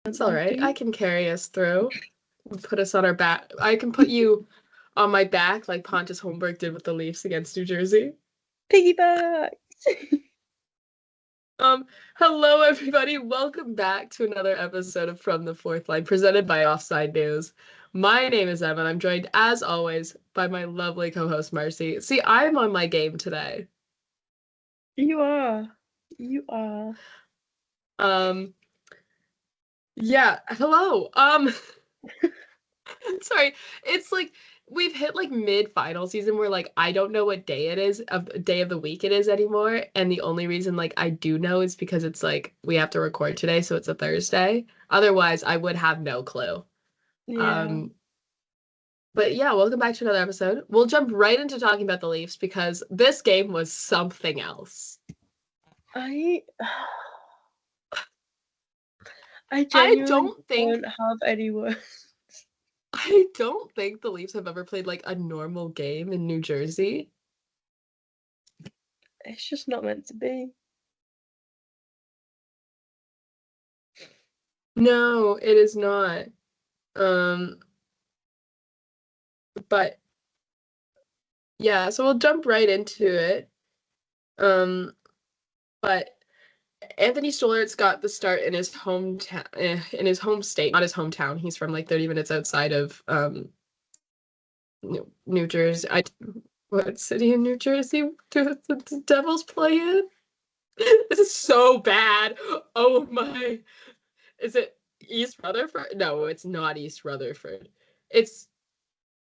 That's all right. I Bumpy. can carry us through. Put us on our back. I can put you on my back like Pontus Goalberg did with the Leafs against New Jersey. Piggyback! Um, Hello everybody. Welcome back to another episode of From the Fourth Line presented by Offside News. My name is Emma and I'm joined as always by my lovely co-host Marcie. See, I'm on my game today. You are. You are. Um, yeah, hello. Sorry. It's like we've hit like mid-final season where like I don't know what day it is of day of the week it is anymore. And the only reason like I do know is because it's like we have to record today, so it's a Thursday. Otherwise, I would have no clue. Yeah. Um, but yeah, welcome back to another episode. We'll jump right into talking about the Leafs because this game was something else. I I I genuinely don't think don't have any words. I don't think the Leafs have ever played like a normal game in New Jersey. It's just not meant to be. No, it is not. Um, but yeah, so we'll jump right into it. Um, but Anthony Stoller's got the start in his hometown, in his home state, not his hometown. He's from like 30 minutes outside of New Jersey. What city in New Jersey do the Devils play in? This is so bad. Oh my. Is it East Rutherford? No, it's not East Rutherford. It's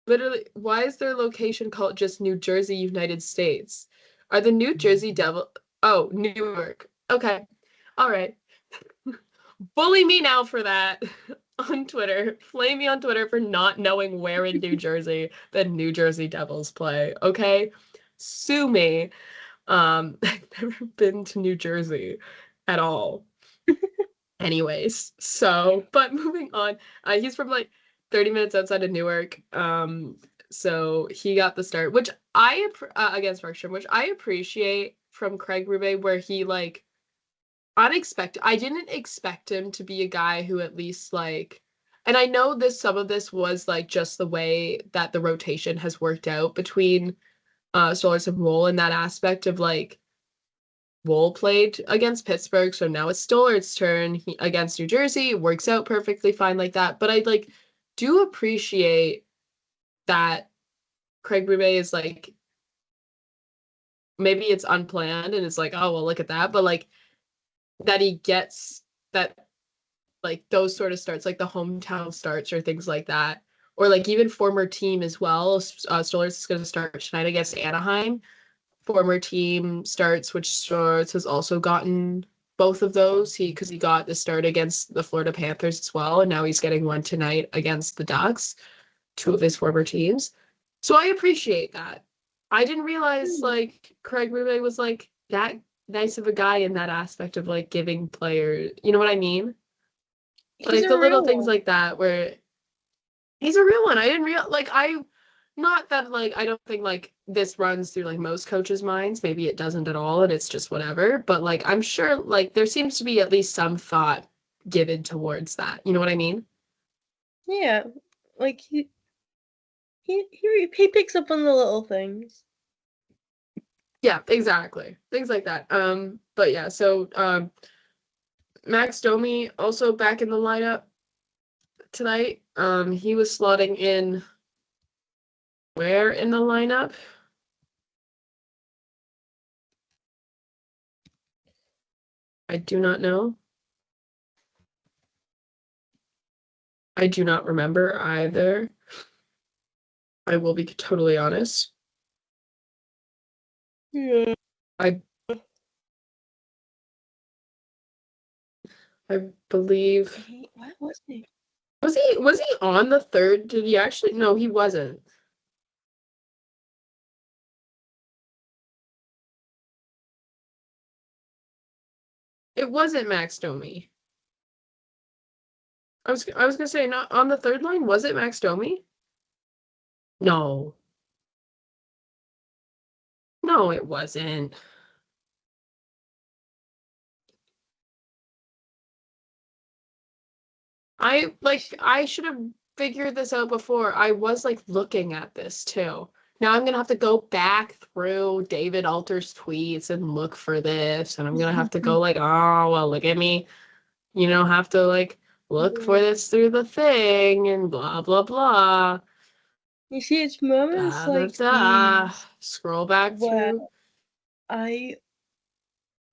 literally, why is their location called just New Jersey, United States? Are the New Jersey Devil? Oh, Newark. Okay. All right. Bully me now for that on Twitter. Flame me on Twitter for not knowing where in New Jersey the New Jersey Devils play. Okay? Sue me. I've never been to New Jersey at all. Anyways, so but moving on, he's from like 30 minutes outside of Newark. So he got the start, which against Markstrom, which I appreciate from Craig Berube, where he like unexpected. I didn't expect him to be a guy who at least like, and I know this some of this was like just the way that the rotation has worked out between Stolarz and Woll in that aspect of like Woll played against Pittsburgh, so now it's Stoller's turn against New Jersey. It works out perfectly fine like that. But I like do appreciate that Craig Berube is like maybe it's unplanned and it's like, oh well, look at that. But like that he gets that like those sort of starts, like the hometown starts or things like that, or like even former team as well. Stoller's is going to start tonight against Anaheim. Former team starts, which Stoller's has also gotten both of those. Because he got the start against the Florida Panthers as well, and now he's getting one tonight against the Ducks, two of his former teams. So I appreciate that. I didn't realize Hmm. like Craig Berube was like that nice of a guy in that aspect of like giving players, you know what I mean? He's Like a the little real things one. like that where he's a real one. I didn't real like I not that like I don't think like this runs through like most coaches' minds. Maybe it doesn't at all and it's just whatever. But like I'm sure like there seems to be at least some thought given towards that. You know what I mean? Yeah. Like he picks up on the little things. Yeah, exactly. Things like that. But yeah, so Max Domi also back in the lineup tonight. He was slotting in where in the lineup? I do not know. I do not remember either. I will be totally honest. Yeah. I I believe Where was he? was he on the third? Did he actually? No, he wasn't. It wasn't Max Domi. I was gonna say not on the third line. Was it Max Domi? No, no, it wasn't. I should have figured this out before. I was like looking at this too. Now I'm gonna have to go back through David Alter's tweets and look for this, and I'm gonna have to go like, oh well, look at me, have to like look for this through the thing and blah blah blah. You see, it's moments Da, da, like da. these Scroll back where through. I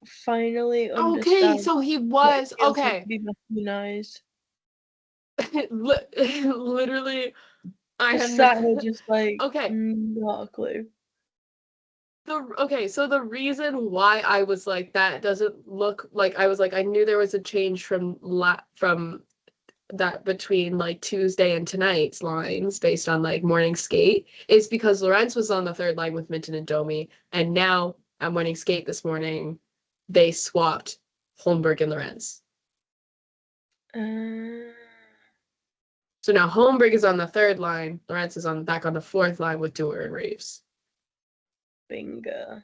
finally Okay, understand so he what it was feels like okay. to be masculinized. Literally, I Just have no. sat here just like, Okay, not a clue. so the reason why I was like that doesn't look like I was like I knew there was a change from that between like Tuesday and tonight's lines based on like morning skate is because Lorenz was on the third line with Minton and Domi, and now at morning skate this morning they swapped Holmberg and Lorenz. Uh, So now Holmberg is on the third line, Lorenz is back on the fourth line with Dewar and Reeves. Bingo.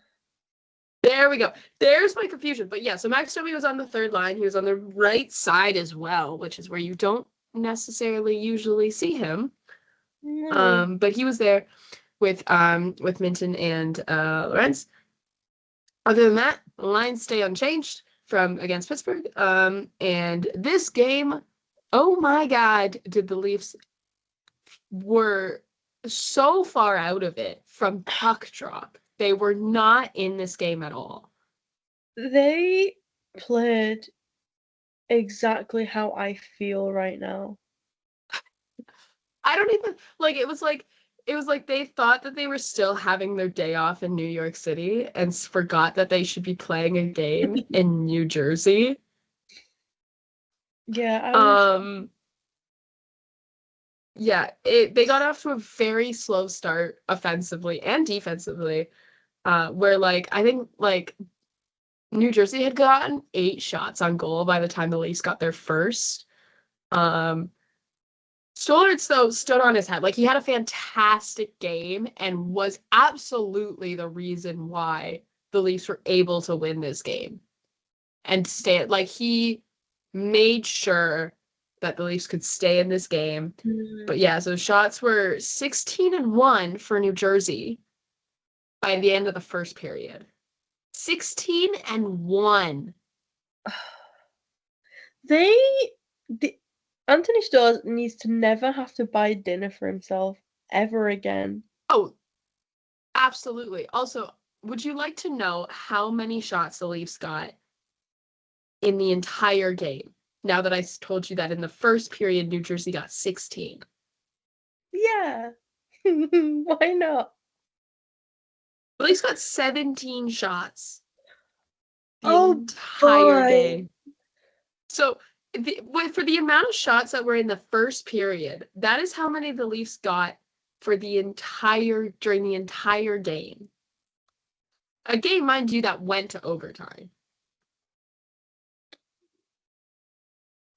There we go. There's my confusion. But yeah, so Max Domi was on the third line. He was on the right side as well, which is where you don't necessarily usually see him. No. But he was there with Minton and Lorenz. Other than that, lines stay unchanged from against Pittsburgh. And this game, oh my God, did the Leafs were so far out of it from puck drop. They were not in this game at all. They played exactly how I feel right now. I don't even it was like they thought that they were still having their day off in New York City and forgot that they should be playing a game in New Jersey. Yeah, I was. Um yeah, they got off to a very slow start offensively and defensively. Where like I think like New Jersey had gotten 8 shots on goal by the time the Leafs got their first. Um Stollerts, though, stood on his head. Like, he had a fantastic game and was absolutely the reason why the Leafs were able to win this game and stay. Like, he made sure that the Leafs could stay in this game. But yeah, so shots were 16-1 for New Jersey by the end of the first period. 16-1. They. Anthony Stores needs to never have to buy dinner for himself ever again. Oh, absolutely. Also, would you like to know how many shots the Leafs got in the entire game? Now that I told you that in the first period, New Jersey got 16. Yeah. Why not? The Leafs got 17 shots the Oh entire boy. game. So for the amount of shots that were in the first period, that is how many the Leafs got during the entire game. A game, mind you, that went to overtime.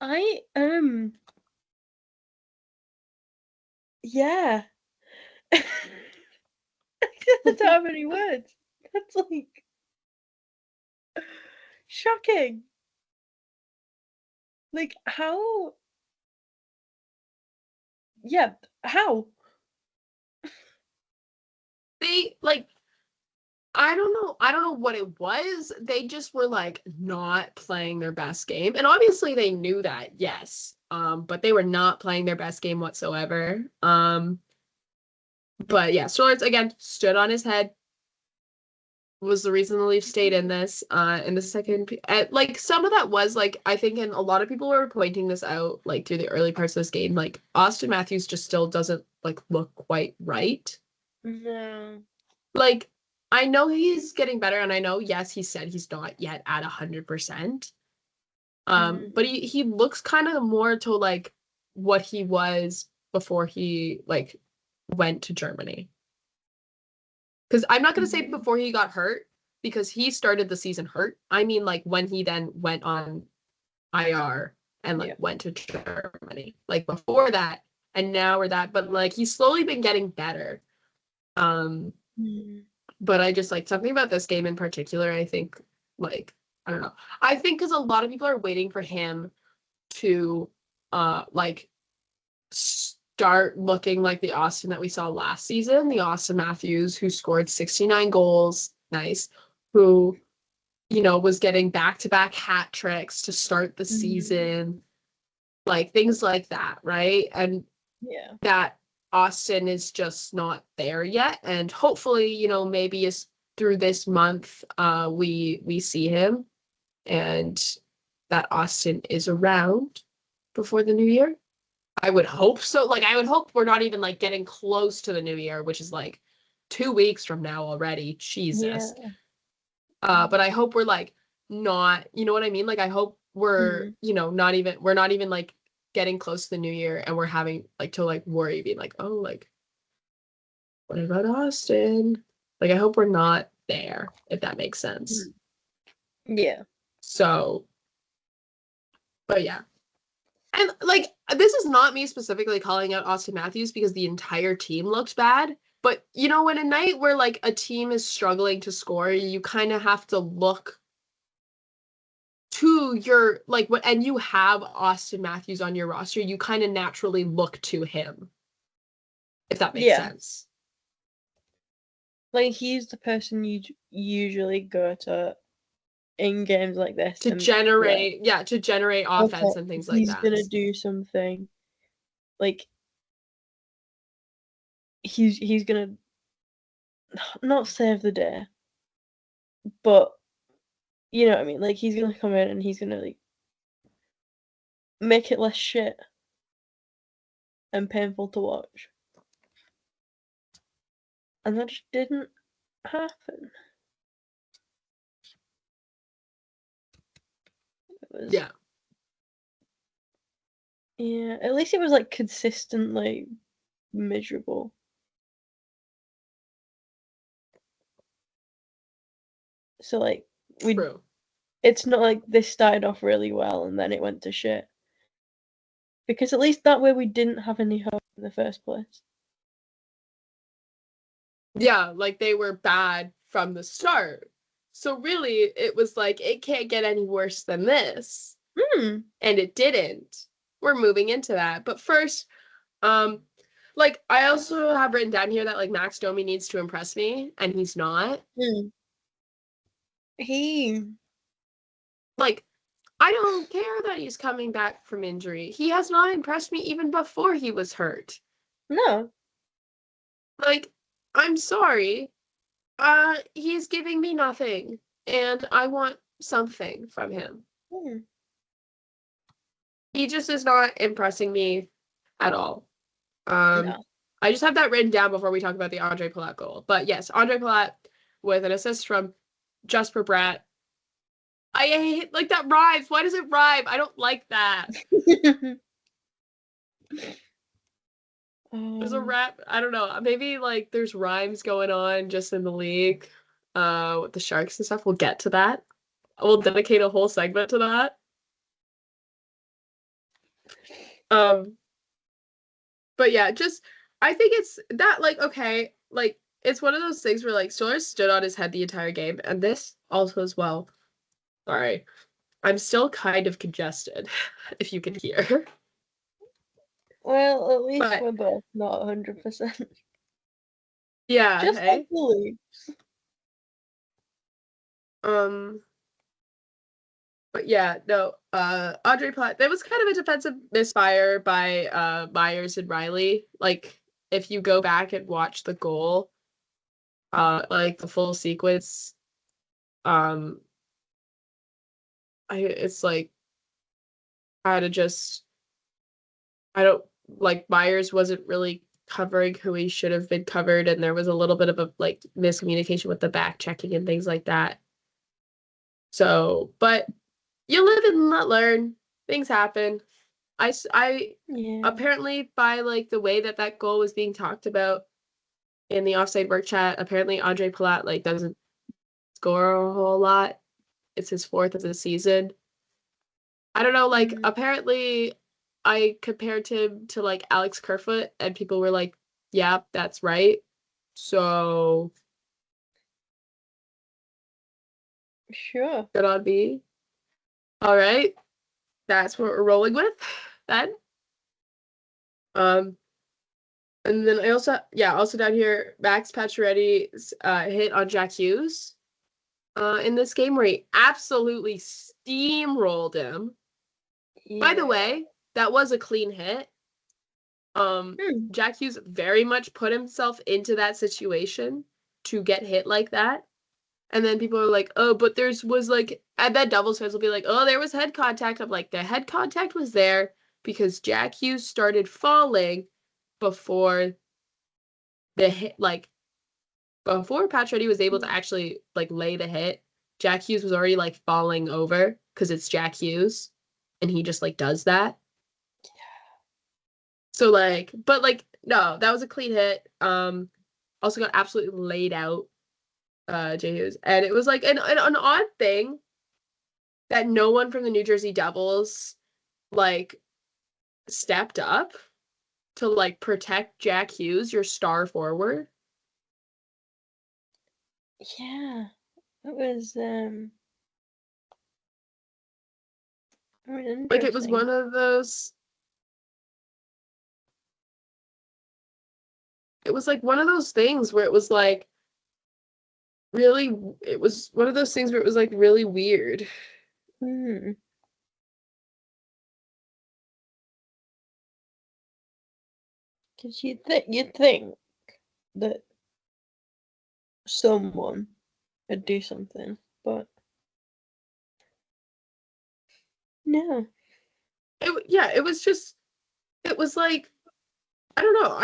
I yeah. I don't have any words. That's like shocking. Like how? Yeah, how? They like I don't know what it was. They just were like not playing their best game. And obviously they knew that, yes. But they were not playing their best game whatsoever. But yeah, Swords again stood on his head. Was the reason the Leafs stayed in this in the second like some of that was like I think and a lot of people were pointing this out like through the early parts of this game like Austin Matthews just still doesn't like look quite right. No. Like I know he's getting better and I know yes he said he's not yet at 100%. But he looks kind of more to like what he was before he like went to Germany. Because I'm not going to say before he got hurt, because he started the season hurt. I mean, like, when he then went on IR and, like, went to Germany. Like, before that, and now we're that. But, like, he's slowly been getting better. But I just, like, something about this game in particular, I think, like, I don't know. I think because a lot of people are waiting for him to like start looking like the Austin that we saw last season, the Austin Matthews who scored 69 goals, nice, who, you know, was getting back-to-back hat tricks to start the season, like things like that, right? And Yeah. that Austin is just not there yet. And hopefully, you know, maybe it's through this month, we see him and that Austin is around before the new year. I would hope so. Like, I would hope we're not even like getting close to the new year, which is like 2 weeks from now already. Jesus. Yeah. But I hope we're like not, you know what I mean? Like, I hope we're, you know, we're not even like getting close to the new year and we're having like to like worry, being like, oh, like, what about Austin? Like, I hope we're not there, if that makes sense. Yeah. So, but yeah. And like, this is not me specifically calling out Austin Matthews because the entire team looked bad. But you know, when a night where like a team is struggling to score, you kind of have to look to your like what, and you have Austin Matthews on your roster, you kind of naturally look to him, if that makes sense. Like, he's the person you usually go to in games like this To and generate, to generate offense and things like he's that. gonna do something. Like, he's gonna not save the day, but you know what I mean. Like, he's gonna come in and he's gonna like make it less shit and painful to watch. And that just didn't happen. It was, Yeah. Yeah, at least it was like consistently miserable. So like True. it's not like this started off really well and then it went to shit. Because at least that way we didn't have any hope in the first place. Yeah, like they were bad from the start. So really, it was like, it can't get any worse than this. And it didn't. We're moving into that. But first, like, I also have written down here that like Max Domi needs to impress me, and he's not. He Like, I don't care that he's coming back from injury. He has not impressed me even before he was hurt. No. Like, I'm sorry. He's giving me nothing, and I want something from him. He just is not impressing me at all. No. I just have that written down before we talk about the Andre Palat goal. But yes, Andre Palat with an assist from Jesper Bratt. I hate, like, that rhymes. Why does it rhyme? I don't like that. There's a rap. I don't know. Maybe like there's rhymes going on just in the league, with the Sharks and stuff. We'll get to that. We'll dedicate a whole segment to that. But yeah, just I think it's that, like, okay, like it's one of those things where like Stoller stood on his head the entire game, and this also as well. Sorry, I'm still kind of congested, if you can hear. Well, at least But we're both not 100%. yeah, Just like hey. the Leafs. But yeah, no, Andre Platt, that was kind of a defensive misfire by Myers and Riley. Like, if you go back and watch the goal, like the full sequence, um it's like I had to just I don't like Myers wasn't really covering who he should have been covered, and there was a little bit of a like miscommunication with the back checking and things like that. So, but you live and learn. Things happen. I Yeah. apparently by like the way that that goal was being talked about in the offside work chat, apparently Andre Palat like doesn't score a whole lot. It's his fourth of the season. I don't know, like apparently I compared him to like Alex Kerfoot and people were like, yeah, that's right. So Sure. good on me. All right. That's what we're rolling with. then. And then I also down here, Max Pacioretty's hit on Jack Hughes in this game where he absolutely steamrolled him. Yeah. By the way, that was a clean hit. Jack Hughes very much put himself into that situation to get hit like that. And then people are like, oh, but was like, I bet Devils fans will be like, oh, there was head contact. I'm like, the head contact was there because Jack Hughes started falling before the hit, like, before Pacioretty was able to actually, like, lay the hit. Jack Hughes was already, like, falling over because it's Jack Hughes. And he just, like, does that. So, like, but, like, no, that was a clean hit. Also got absolutely laid out, Jay Hughes. And it was, like, an odd thing that no one from the New Jersey Devils, like, stepped up to, like, protect Jack Hughes, your star forward. Yeah. It was, Like, it was one of those... It was, like, one of those things where it was, like, really... It was one of those things where it was, like, really weird. Because you'd think that someone would do something, but no. It was just... It was, like... I don't know,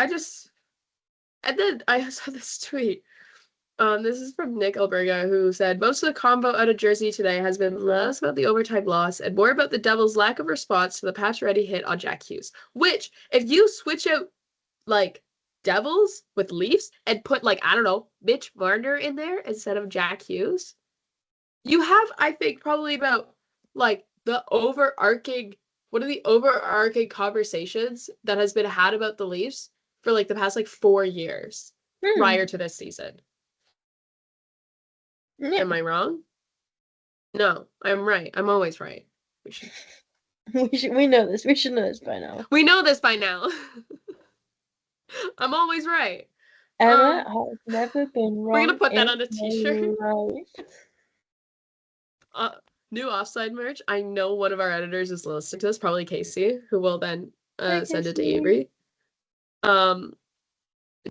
And then I saw this tweet. This is from Nick Alberga, who said, most of the convo out of Jersey today has been less about the overtime loss and more about the Devils' lack of response to the Pacioretty hit on Jack Hughes. Which, if you switch out, like, Devils with Leafs and put, like, I don't know, Mitch Marner in there instead of Jack Hughes, you have, I think, probably about, like, one of the overarching conversations that has been had about the Leafs for, like, the past, like, 4 years prior to this season. Yeah. Am I wrong? No, I'm right. I'm always right. We know this. We should know this by now. We know this by now. I'm always right. Emma has never been wrong. We're gonna put that on a t-shirt. Right. New offside merch. I know one of our editors is listening to this, probably Casey, who will then send it to Avery.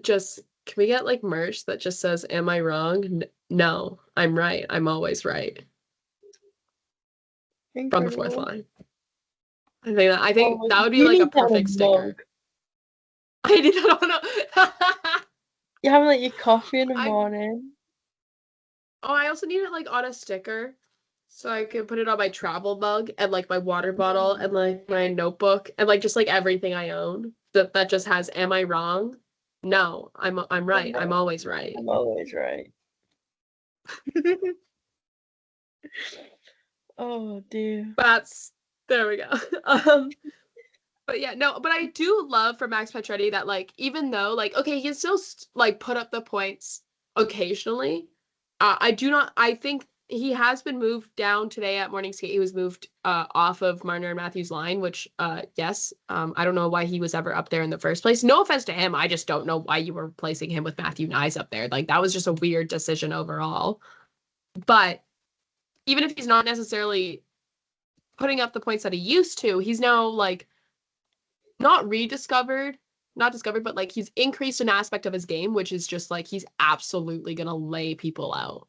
Just can we get like merch that just says "Am I wrong?" No, I'm right. I'm always right. Incredible. From the fourth line. I think that would be like a perfect sticker. I did not know. You have like your coffee in the morning. Oh, I also need it like on a sticker. So I can put it on my travel mug and like my water bottle and like my notebook and like just like everything I own. That just has "Am I wrong?" No, I'm right. I'm always right. I'm always right. Oh dear. There we go. But yeah, no, but I do love for Max Pacioretty that like even though like okay, he can still like put up the points occasionally. I think he has been moved down today at morning skate. He was moved off of Marner and Matthews' line, which yes, I don't know why he was ever up there in the first place. No offense to him, I just don't know why you were replacing him with Matthew Nyes up there. Like that was just a weird decision overall. But even if he's not necessarily putting up the points that he used to, he's now like not discovered, but like he's increased an aspect of his game, which is just like he's absolutely gonna lay people out.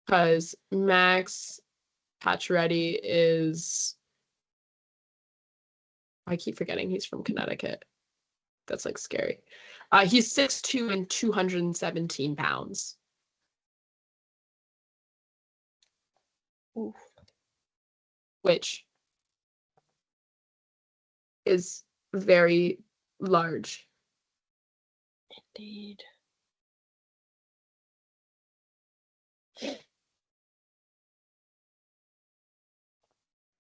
Because Max Pacioretty is... I keep forgetting he's from Connecticut. That's like scary. He's 6'2" and 217 pounds. Oof. Which is very large. Indeed.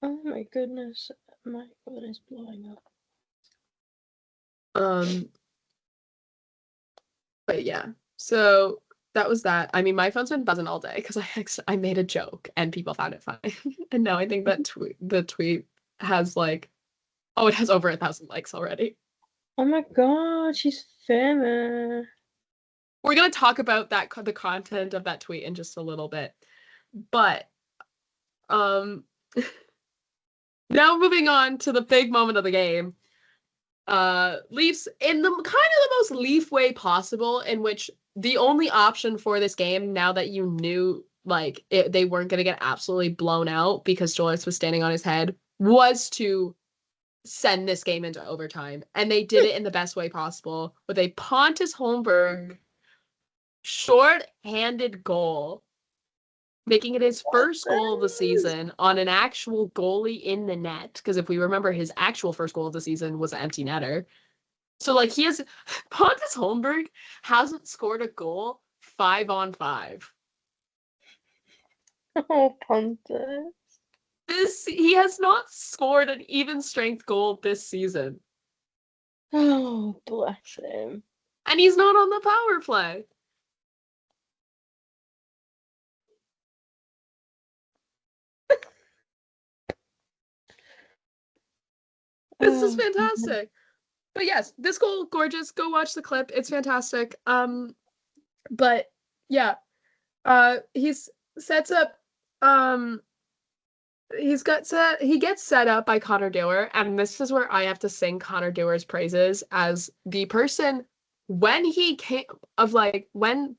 Oh my goodness, my phone is blowing up. But yeah, so that was that. I mean, my phone's been buzzing all day because I made a joke and people found it funny. And now I think that the tweet has like, oh, it has over 1,000 likes already. Oh my god, she's famous. We're gonna talk about the content of that tweet in just a little bit, but um, now moving on to the big moment of the game. Leafs in the kind of the most Leaf way possible, in which the only option for this game, now that you knew like they weren't going to get absolutely blown out because Jolis was standing on his head, was to send this game into overtime. And they did it in the best way possible with a Pontus Holmberg short-handed goal, making it his first goal of the season on an actual goalie in the net. Because if we remember, his actual first goal of the season was an empty netter. So, like, Pontus Holmberg hasn't scored a goal 5-on-5. Oh, Pontus. He has not scored an even strength goal this season. Oh, bless him. And he's not on the power play. This is fantastic. But yes, this goal, gorgeous. Go watch the clip. It's fantastic. But yeah, he sets up, he gets set up by Connor Dewar, and this is where I have to sing Connor Dewar's praises as the person when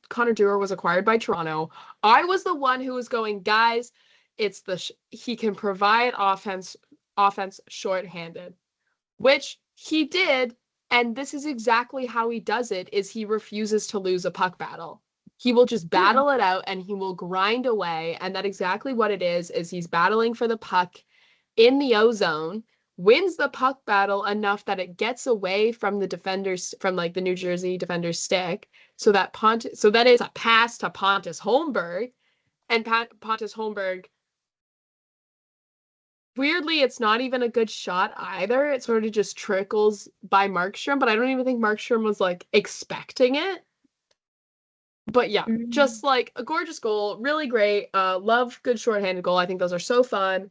Connor Dewar was acquired by Toronto. I was the one who was going, guys, it's he can provide offense shorthanded, which he did. And this is exactly how he does it, is he refuses to lose a puck battle. He will just battle it out and he will grind away. And that's exactly what it is he's battling for the puck in the O-zone, wins the puck battle enough that it gets away from the defenders, from like the New Jersey defender's stick, so that it's a pass to Pontus Holmberg. And Pontus Holmberg, weirdly, it's not even a good shot either. It sort of just trickles by Markstrom, but I don't even think Markstrom was like expecting it. But yeah, just like a gorgeous goal, really great. Love good shorthanded goal. I think those are so fun.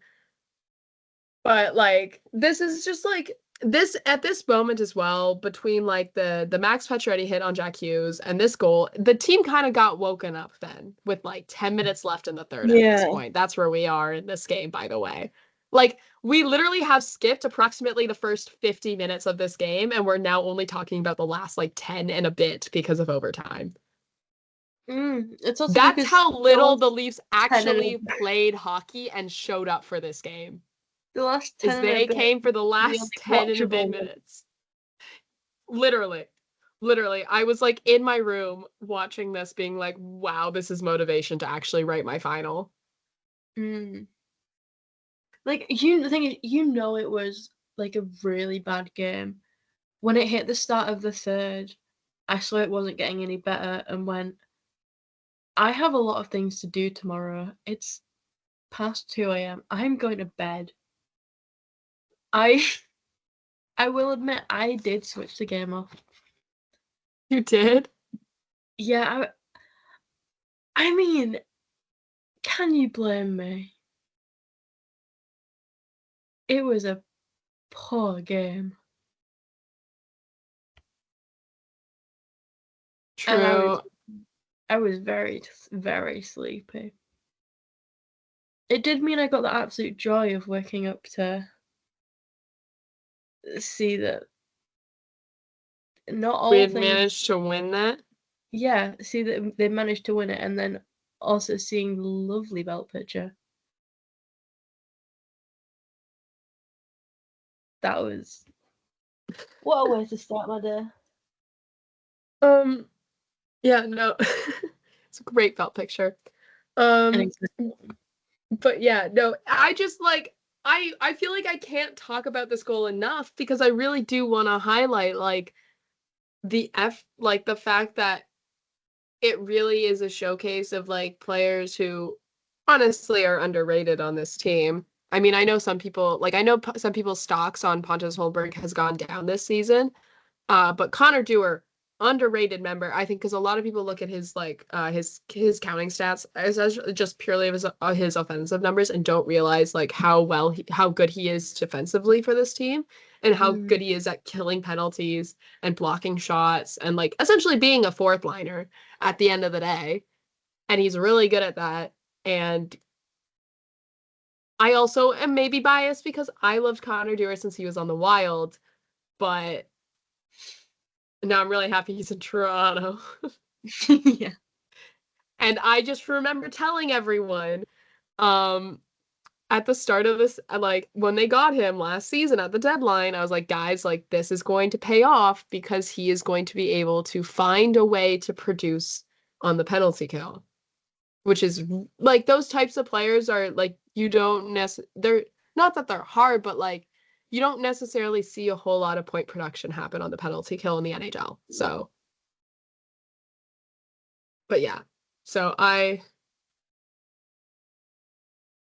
But like this is just like this at this moment as well, between like the Max Pacioretty hit on Jack Hughes and this goal, the team kind of got woken up then with like 10 minutes left in the third at this point. That's where we are in this game, by the way. Like, we literally have skipped approximately the first 50 minutes of this game, and we're now only talking about the last, like, 10 and a bit because of overtime. It's also That's how little the Leafs actually played hockey and showed up for this game. The last 10 they came for the last 10 and a bit minutes. Literally. I was, like, in my room watching this being like, wow, this is motivation to actually write my final. Like, the thing is, it was, like, a really bad game. When it hit the start of the third, I saw it wasn't getting any better and went, I have a lot of things to do tomorrow. It's past 2 a.m. I'm going to bed. I will admit, I did switch the game off. You did? Yeah, I mean, can you blame me? It was a poor game. True. And I was very, very sleepy. It did mean I got the absolute joy of waking up to see that not all we had things managed to win that. Yeah, see that they managed to win it, and then also seeing the lovely belt picture. That was what a way to start my day. Yeah, no. It's a great belt picture. But yeah, no, I just like I feel like I can't talk about this goal enough because I really do want to highlight like the fact that it really is a showcase of like players who honestly are underrated on this team. I mean, I know some people's stocks on Pontus Holberg has gone down this season. But Connor Dewar underrated member, I think, because a lot of people look at his like his counting stats as just purely of his offensive numbers and don't realize like how good he is defensively for this team and how good he is at killing penalties and blocking shots and like essentially being a fourth liner at the end of the day. And he's really good at that. And I also am maybe biased because I loved Connor Dewar since he was on the Wild, but now I'm really happy he's in Toronto. Yeah. And I just remember telling everyone, at the start of this, like when they got him last season at the deadline, I was like, guys, like this is going to pay off because he is going to be able to find a way to produce on the penalty kill, which is like those types of players are like you don't they're not that they're hard, but like you don't necessarily see a whole lot of point production happen on the penalty kill in the NHL. So, but yeah. So I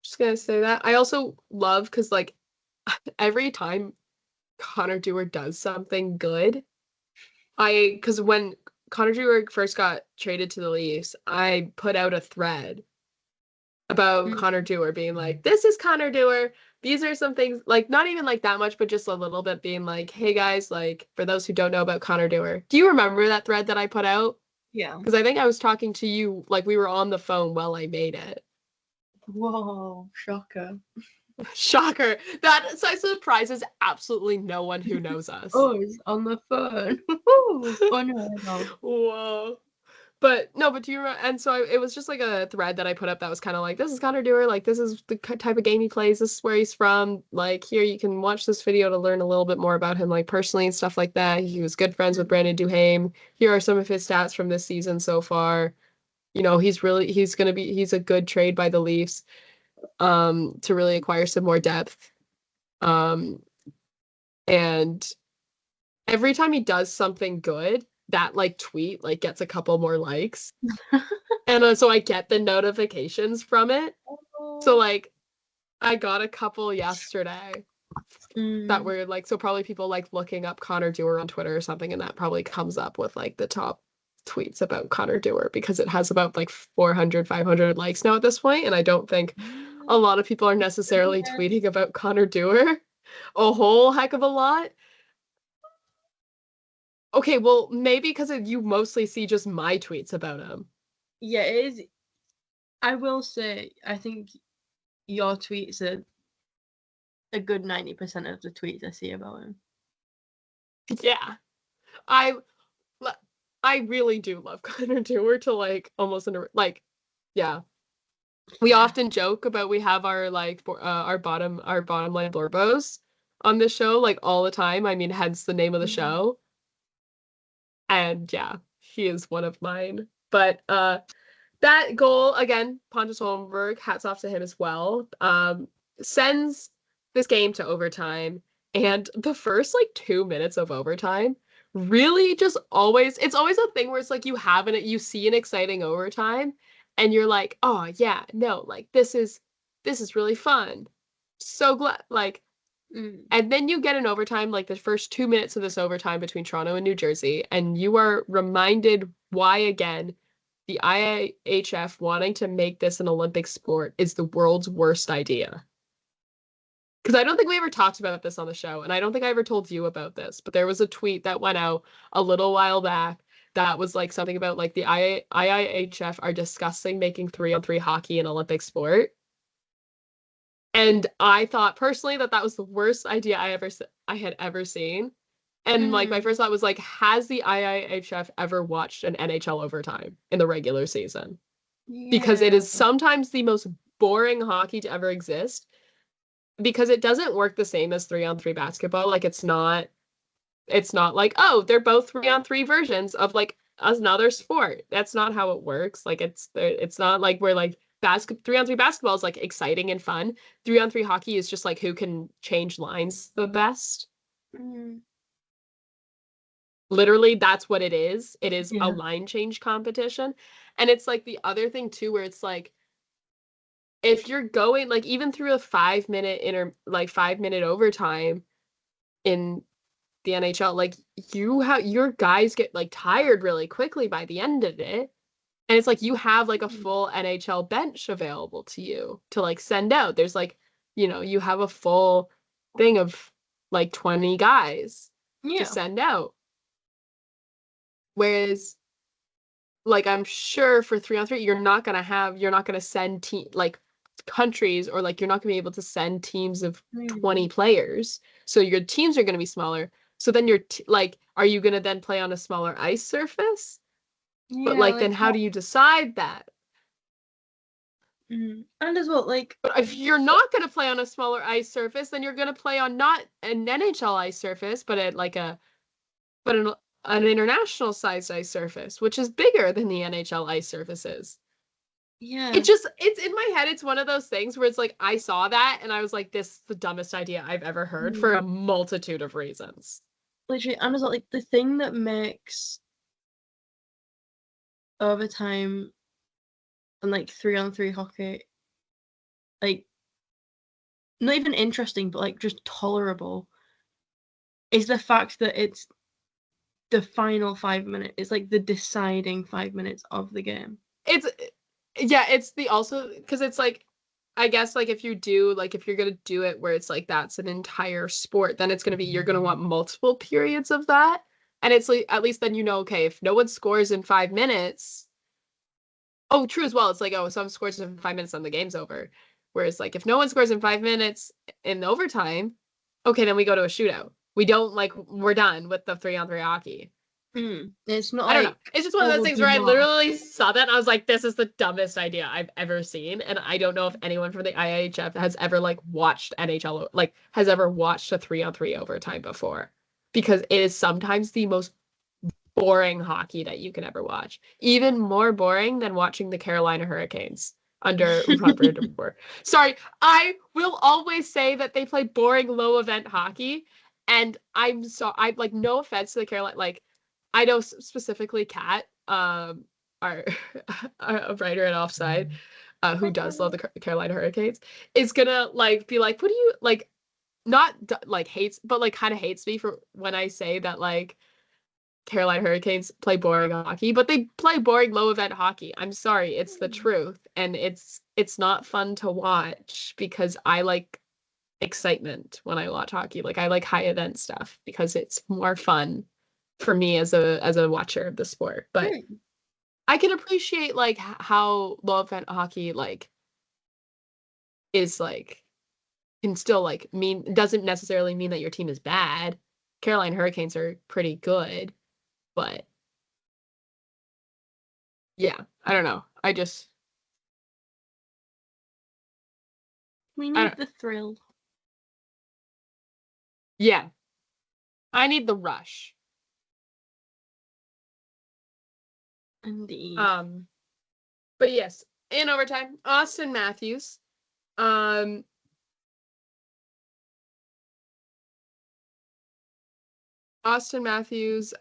just gonna say that. I also love because like every time Connor Dewar does something good, because when Connor Dewar first got traded to the Leafs, I put out a thread about Connor Dewar being like, this is Connor Dewar. These are some things like not even like that much, but just a little bit being like, hey guys, like for those who don't know about Connor Dewar, do you remember that thread that I put out? Yeah. Because I think I was talking to you like we were on the phone while I made it. Whoa, shocker. Shocker. That surprises absolutely no one who knows us. Oh, it's on the phone. Unheard of. Whoa. But no, but do you remember? And so it was just like a thread that I put up that was kind of like, this is Connor Dewar. Like, this is the type of game he plays. This is where he's from. Like, here you can watch this video to learn a little bit more about him, like personally and stuff like that. He was good friends with Brandon Duhaime. Here are some of his stats from this season so far. You know, he's a good trade by the Leafs, to really acquire some more depth. Um, and every time he does something good, that like tweet like gets a couple more likes. And so I get the notifications from it. So like I got a couple yesterday that were like, so probably people like looking up Connor Dewar on Twitter or something, and that probably comes up with like the top tweets about Connor Dewar because it has about like 400, 500 likes now at this point, and I don't think a lot of people are necessarily tweeting about Connor Dewar a whole heck of a lot. Okay, well, maybe because you mostly see just my tweets about him. Yeah, it is. I will say, I think your tweets are a good 90% of the tweets I see about him. Yeah. I I really do love Connor Dewar to like almost like yeah. We often joke about we have our like our bottom line blorbos on this show like all the time. I mean, hence the name of the show. And yeah, he is one of mine. But that goal again, Pontus Goalberg, hats off to him as well. Sends this game to overtime, and the first like 2 minutes of overtime really just always it's always a thing where it's like you see an exciting overtime, and you're like, oh yeah, no, like this is really fun. So glad like. And then you get an overtime, like the first 2 minutes of this overtime between Toronto and New Jersey, and you are reminded why again the IIHF wanting to make this an Olympic sport is the world's worst idea. Because I don't think we ever talked about this on the show, and I don't think I ever told you about this, but there was a tweet that went out a little while back that was like something about like the IIHF are discussing making 3-on-3 hockey an Olympic sport. And I thought personally that was the worst idea I had ever seen. And like my first thought was like, has the IIHF ever watched an NHL overtime in the regular season? Because it is sometimes the most boring hockey to ever exist. Because it doesn't work the same as 3-on-3 basketball. Like it's not like, oh, they're both 3-on-3 versions of like another sport. That's not how it works. Like it's not like we're like 3-on-3 basketball is like exciting and fun. 3-on-3 hockey is just like who can change lines the best. Literally, that's what it is. It is a line change competition. And it's like the other thing too, where it's like if you're going like even through a 5-minute 5-minute overtime in the NHL, like your guys get like tired really quickly by the end of it. And it's like you have like a full NHL bench available to you to like send out. There's like, you have a full thing of like 20 guys to Yeah. send out. Whereas like I'm sure for 3-on-3, you're not gonna send like countries, or like you're not gonna be able to send teams of 20 players. So your teams are gonna be smaller. So then like, are you gonna then play on a smaller ice surface? But Yeah, like like then how do you decide that? and as well, like But if you're not gonna play on a smaller ice surface, then you're gonna play on not an NHL ice surface, but at like an international sized ice surface, which is bigger than the NHL ice surfaces. yeah, It's in my head. It's one of those things where it's like, I saw that and I was like, this is the dumbest idea I've ever heard for a multitude of reasons. literally, and as well, like the thing that makes overtime and like 3-on-3 hockey like not even interesting, but like just tolerable is the fact that it's the final 5 minutes. It's like the deciding 5 minutes of the game. It's Yeah, it's the also because it's like, I guess like if you're gonna do it where it's like that's an entire sport, then you're gonna want multiple periods of that. And it's like, at least then okay, if no one scores in 5 minutes. Oh, true as well. It's like, oh, some scores in 5 minutes, then the game's over. Whereas like if no one scores in 5 minutes in overtime, okay, then we go to a shootout. We don't like we're done with the 3-on-3 hockey. It's not I don't know. like, It's just one oh, of those there'll things be where I more. literally saw that and I was like, this is the dumbest idea I've ever seen. And I don't know if anyone from the IIHF has ever like watched NHL, like has ever watched a 3-on-3 overtime before. Because it is sometimes the most boring hockey that you can ever watch. Even more boring than watching the Carolina Hurricanes under Robert DeBoer. Sorry, I will always say that they play boring low event hockey. And I like, no offense to the Carolina, like I know specifically Kat, our, a writer at Offside, who does love the Carolina Hurricanes, is gonna like be like, what do you like? Not like hates, but like kind of hates me for when I say that like Carolina Hurricanes play boring hockey, but they play boring low event hockey. I'm sorry, it's the truth, and it's not fun to watch because I like excitement when I watch hockey. Like I like high event stuff because it's more fun for me as a watcher of the sport. But I can appreciate like how low event hockey like is like can still like mean doesn't necessarily mean that your team is bad. Carolina Hurricanes are pretty good, but yeah, I don't know. We I need don't the thrill. yeah, I need the rush. Indeed. Um, but yes, in overtime, Austin Matthews. Um, Austin Matthews.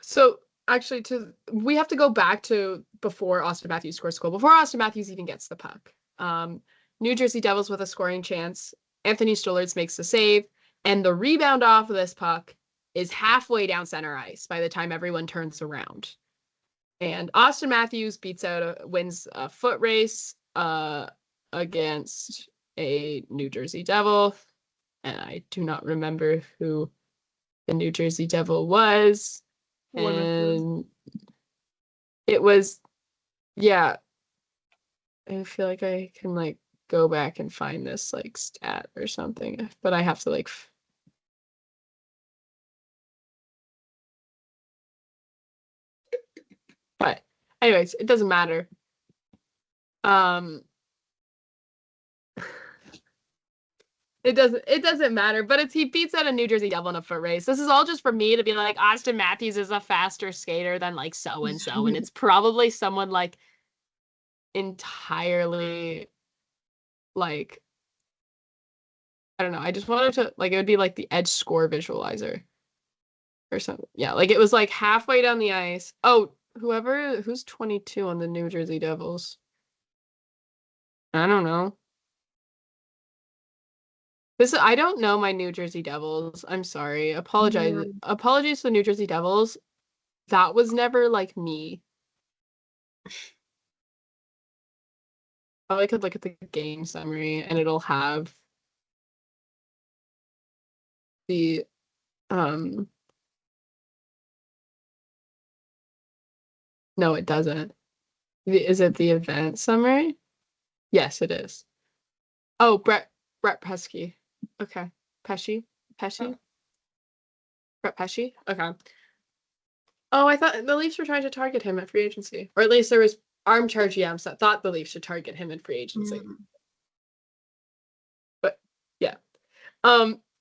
So actually, we have to go back to before Austin Matthews scores a goal, before Austin Matthews even gets the puck. New Jersey Devils with a scoring chance. Anthony Stollerts makes the save, and the rebound off of this puck is halfway down center ice by the time everyone turns around. And Austin Matthews wins a foot race against a New Jersey Devil, and I do not remember who the New Jersey Devil was. One of them. And it was, yeah, I feel like I can like go back and find this like stat or something, but I have to like but anyways, it doesn't matter. Um it doesn't matter, but he beats out a New Jersey Devil in a foot race. This is all just for me to be like, Austin Matthews is a faster skater than like so and so, and it's probably someone like entirely like, I don't know. I just wanted to like, it would be like the edge score visualizer or something. Yeah, like it was like halfway down the ice. Oh, who's 22 on the New Jersey Devils? I don't know. I don't know my New Jersey Devils. I'm sorry. No. Apologies to the New Jersey Devils. That was never like me. I could look at the game summary and it'll have the um no, it doesn't. Is it the event summary? Yes, it is. Oh, Brett Pesky. Okay. Pesci? Pesci? Oh. Brett Pesci? Okay. Oh, I thought the Leafs were trying to target him at free agency. Or at least there was armchair GMs that thought the Leafs should target him in free agency. But yeah.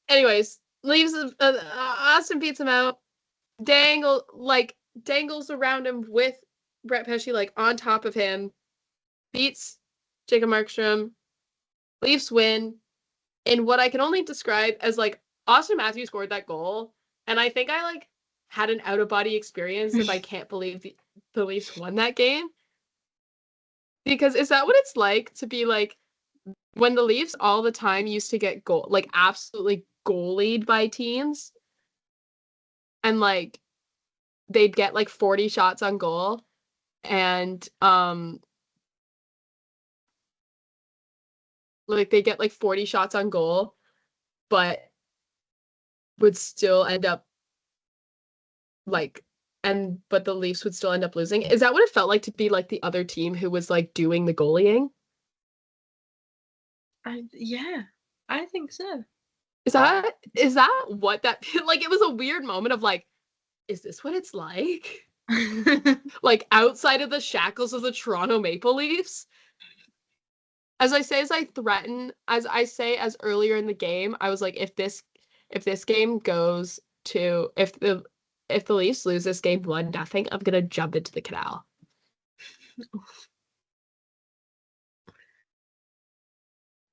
Anyways, Leafs Austin beats him out. Dangles around him with Brett Pesci like on top of him. Beats Jacob Markstrom. Leafs win in what I can only describe as like Austin Matthews scored that goal, and I think I like had an out of body experience if I can't believe the Leafs won that game. Because is that what it's like to be like when the Leafs all the time used to get absolutely goalied by teams, and like they'd get like 40 shots on goal, and like they get like 40 shots on goal, but would still end up like but the Leafs would still end up losing. Is that what it felt like to be like the other team who was like doing the goalieing? Yeah, I think so. Is that what that like it was a weird moment of like, is this what it's like? Like outside of the shackles of the Toronto Maple Leafs? As earlier in the game, I was like, if this game goes to if the Leafs lose this game 1-0, I'm gonna jump into the canal.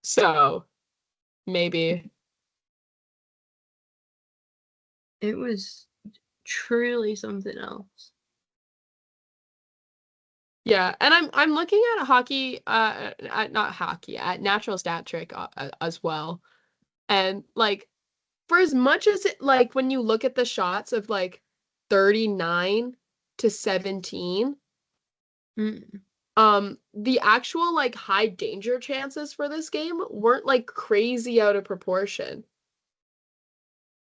So maybe. It was truly something else. Yeah, and I'm looking at hockey, at not hockey, at natural stat trick as well, and like for as much as it like when you look at the shots of like 39 to 17, Mm. the actual like high danger chances for this game weren't like crazy out of proportion.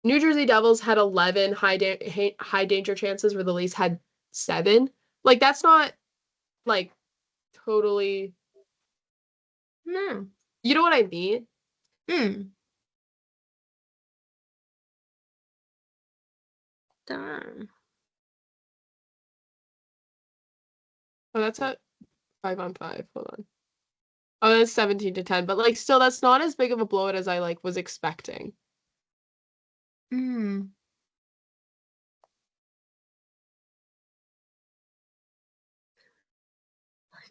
New Jersey Devils had 11 high danger chances where the Leafs had 7. Like that's not like totally, No. you know what I mean? Mm. Damn. Oh, that's at 5-on-5. Hold on. Oh, that's 17 to 10, but like still that's not as big of a blowout as I like was expecting. Mm.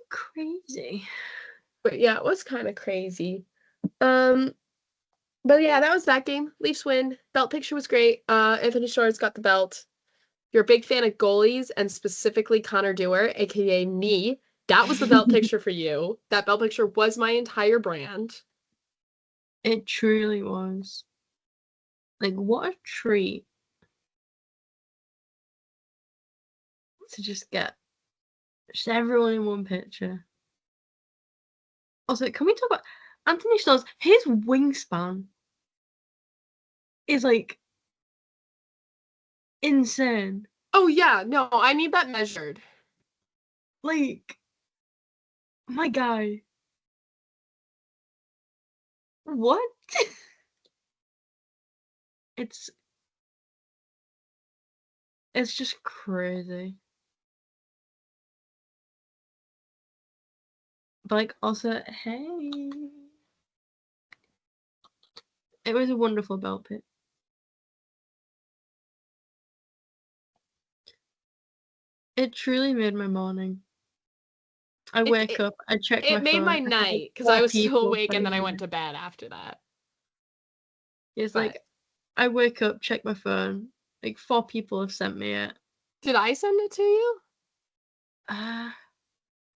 Crazy. But yeah, it was kind of crazy. Um, but yeah, that was that game. Leafs win. Belt picture was great. Anthony Shores got the belt. If you're a big fan of goalies and specifically Connor Dewar, aka me, that was the belt picture for you. That belt picture was my entire brand. It truly was. Like, what a treat to just get just everyone in one picture. Also, can we talk about Anthony Stars? His wingspan is like insane. Oh yeah, no, I need that measured. Like, my guy. What? It's it's just crazy. But like also, hey. It was a wonderful belt pit. It truly made my morning. I It wake it, up, I check my it made my phone, and like night because I 4 was still people awake and then sending I me went it. to bed after that. It's But like I wake up, check my phone, like 4 people have sent me it. did I send it to you? Uh,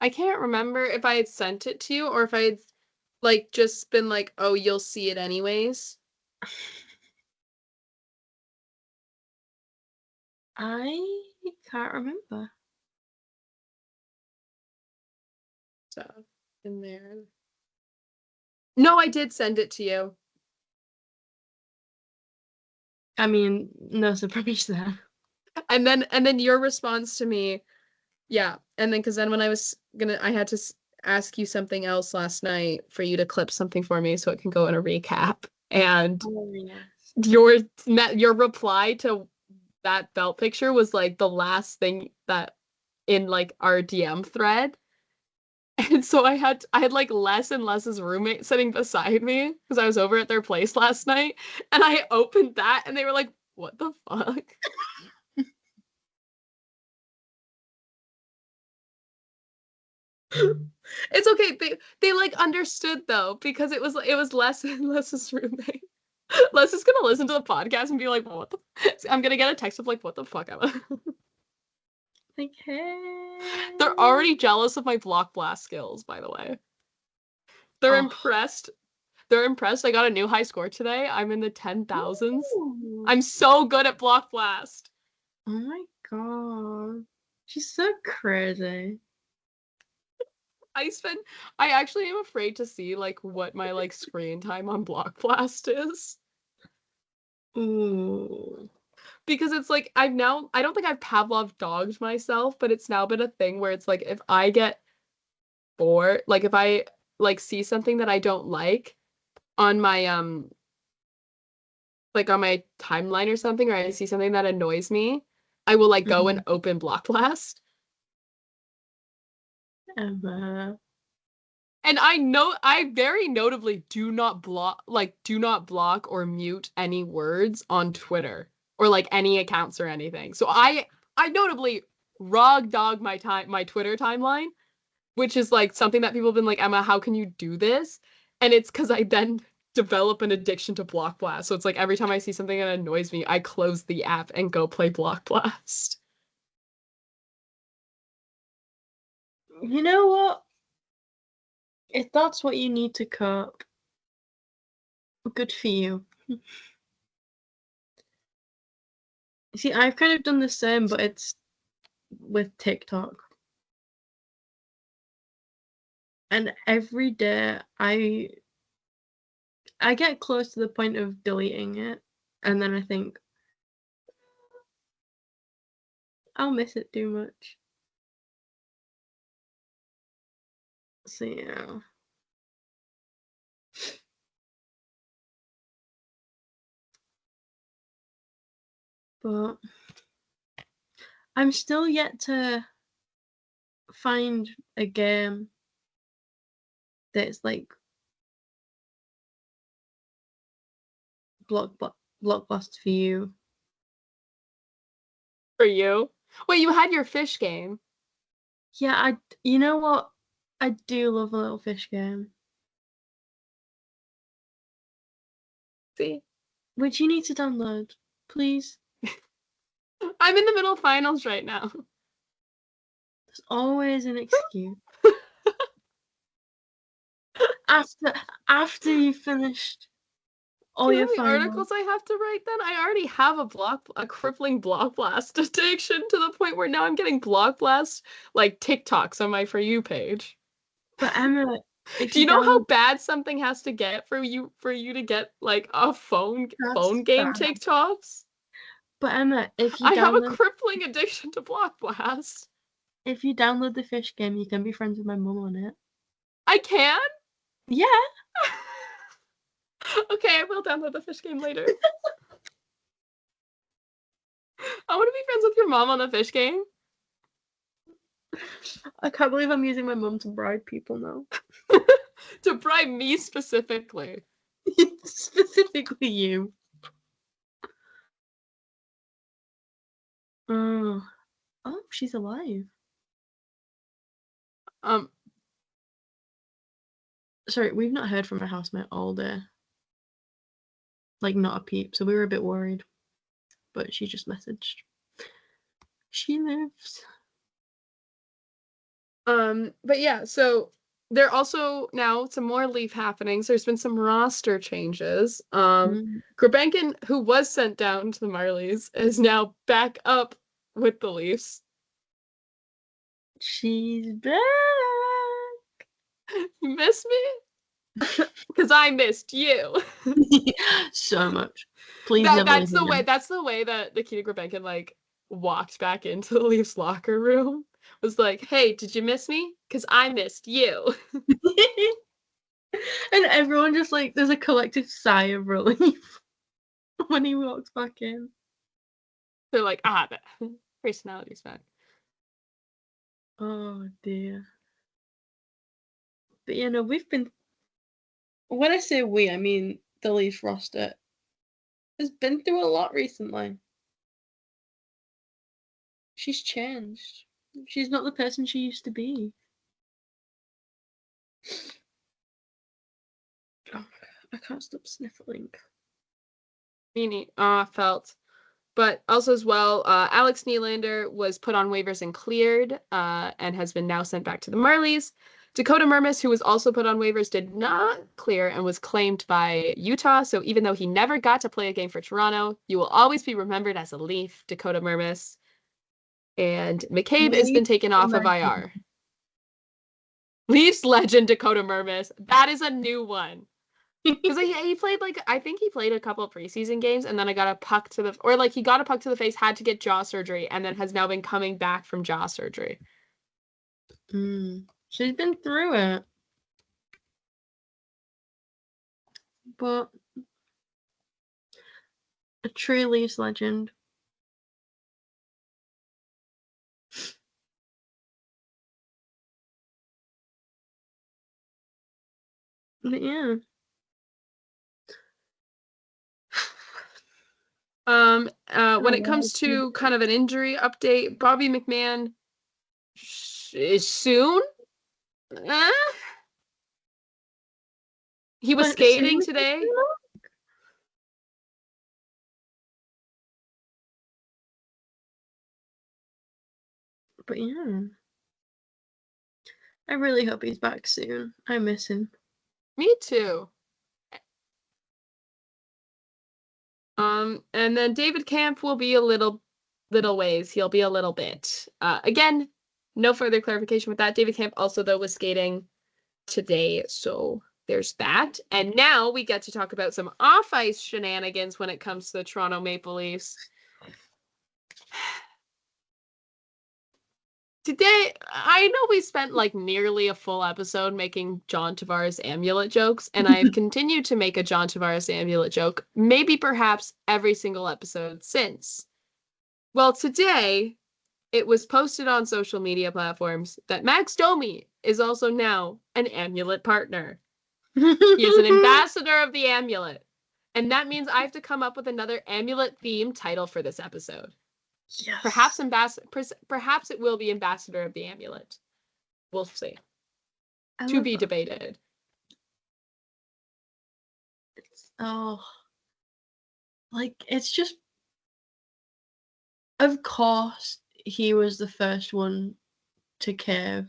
I can't remember if I had sent it to you or if I had like just been like, "Oh, you'll see it anyways." I can't remember. Stuff in there. No, I did send it to you. I mean, no surprise there. And then your response to me, yeah. And then because then when I had to ask you something else last night for you to clip something for me so it can go in a recap. And Oh, yes. your reply to that belt picture was like the last thing that in like our DM thread. And so I had like Les and Les's roommate sitting beside me because I was over at their place last night, and I opened that and they were like, "What the fuck?" It's okay. They like understood though because it was Les and Les's roommate. Les is gonna listen to the podcast and be like, "What the?" I'm gonna get a text of like, "What the fuck, Emma?" Like, hey. They're already jealous of my block blast skills, by the way. They're Oh. impressed. They're impressed. I got a new high score today. I'm in the 10,000s. Ooh. I'm so good at block blast. Oh my god. She's so crazy. I actually am afraid to see like what my like screen time on block blast is. Ooh. Because it's like I don't think I've Pavlov dogged myself, but it's now been a thing where it's like if I get bored, like if I like see something that I don't like on my like on my timeline or something, or I see something that annoys me, I will like go and open block blast. Emma. And I very notably do not block or mute any words on Twitter or like any accounts or anything. So I notably dog my Twitter timeline, which is like something that people have been like, Emma, how can you do this? And it's because I then develop an addiction to Block Blast. So it's like every time I see something that annoys me, I close the app and go play Block Blast. You know what? If that's what you need to cope, good for you. See, I've kind of done the same, but it's with TikTok. And every day I get close to the point of deleting it, and then I think I'll miss it too much. So yeah. But I'm still yet to find a game that's like blockbuster for you. For you. Wait, you had your fish game. Yeah, you know what? I do love a little fish game. See? Which you need to download, please. I'm in the middle finals right now. There's always an excuse. After after you finished Do all you know your how many finals. articles I have to write then? I already have a crippling block blast addiction to the point where now I'm getting block blast like TikToks on my For You page. But Emma, if Do you you know how download bad something has to get for you to get like a phone that's game bad. TikToks? But Emma, I have a crippling addiction to block blast. if you download the fish game, you can be friends with my mum on it. I can? Yeah. Okay, I will download the fish game later. I want to be friends with your mom on the fish game. I can't believe I'm using my mum to bribe people now. To bribe me specifically. Specifically you. Oh. Oh, she's alive. Um, Sorry, we've not heard from our housemate all day. Like, not a peep, so we were a bit worried. But she just messaged. She lives. but yeah, so there are also now some more Leaf happenings. There's been some roster changes. Mm. Grabenkin, who was sent down to the Marlies, is now back up with the Leafs. She's back. You miss me? Because I missed you. So much. Please never leave me now. That's the way that Nikita Grabenkin like walked back into the Leafs locker room. Was like, hey, did you miss me? Because I missed you. And everyone just like, there's a collective sigh of relief when he walks back in. They're like, the personality's back. Oh dear. But you know, we've been, when I say we, I mean the Leafs roster has been through a lot recently. She's changed. She's not the person she used to be. Oh, I can't stop sniffling. Felt. But also as well, Alex Nylander was put on waivers and cleared, and has been now sent back to the Marlies. Dakota Mermis, who was also put on waivers, did not clear and was claimed by Utah. So even though he never got to play a game for Toronto, you will always be remembered as a Leaf, Dakota Mermis. And McCabe has been taken off of IR. Leafs legend Dakota Mermis. That is a new one. Because he played I think he played a couple of preseason games and then he got a puck to the face, had to get jaw surgery, and then has now been coming back from jaw surgery. She's been through it. But a true Leafs legend. But yeah. When it comes to kind of an injury update, Bobby McMahon is soon. He was skating today. But yeah. I really hope he's back soon. I miss him. Me too. And then David Camp will be a little ways. He'll be a little bit. Again, no further clarification with that. David Camp also, though, was skating today, so there's that. And now we get to talk about some off-ice shenanigans when it comes to the Toronto Maple Leafs. Today, I know we spent nearly a full episode making John Tavares amulet jokes, and I've continued to make a John Tavares amulet joke, maybe perhaps every single episode since. Well, today, it was posted on social media platforms that Max Domi is also now an amulet partner. He is an ambassador of the amulet. And that means I have to come up with another amulet-themed title for this episode. Yes. Perhaps it will be Ambassador of the Amulet. We'll see. To be debated. It's just, of course he was the first one to cave.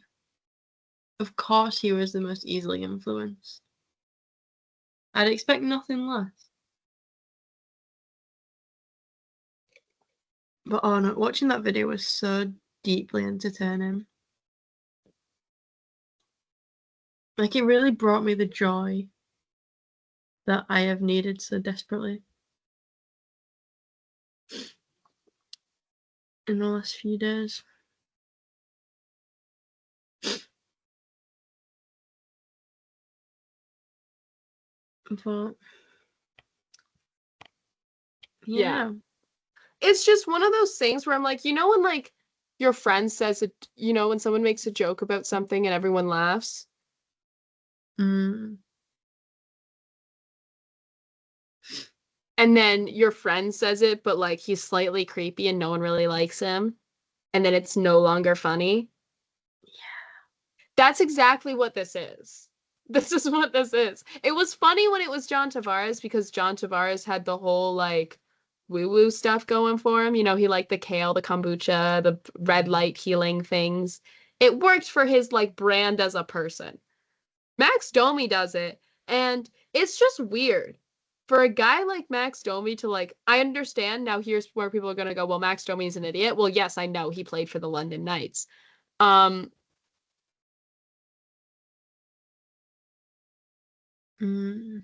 Of course he was the most easily influenced. I'd expect nothing less. But oh no, watching that video was so deeply entertaining. It really brought me the joy that I have needed so desperately in the last few days. But yeah. It's just one of those things where I'm like, when your friend says it, when someone makes a joke about something and everyone laughs. And then your friend says it, but he's slightly creepy and no one really likes him. And then it's no longer funny. Yeah. That's exactly what this is. This is what this is. It was funny when it was John Tavares because John Tavares had the whole woo-woo stuff going for him. He liked the kale, the kombucha, the red light healing things. It worked for his brand as a person. Max Domi does it, and it's just weird. For a guy like Max Domi to like, I understand now. Here's where people are gonna go. Well, Max Domi is an idiot. Well, yes, I know he played for the London Knights. Um, Mm.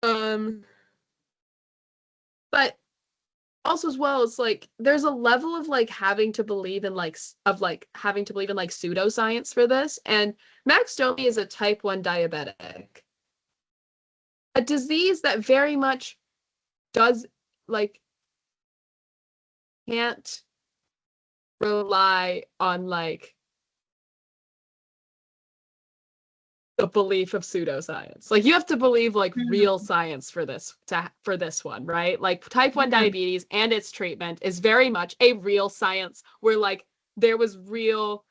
um, but also as well, it's like there's a level of like having to believe in like having to believe in like pseudoscience for this. And Max Domi is a type 1 diabetic, a disease that very much does like can't rely on like the belief of pseudoscience. Like you have to believe like real Mm. science for this one, right? Like type 1 Yeah. diabetes and its treatment is very much a real science where like there was real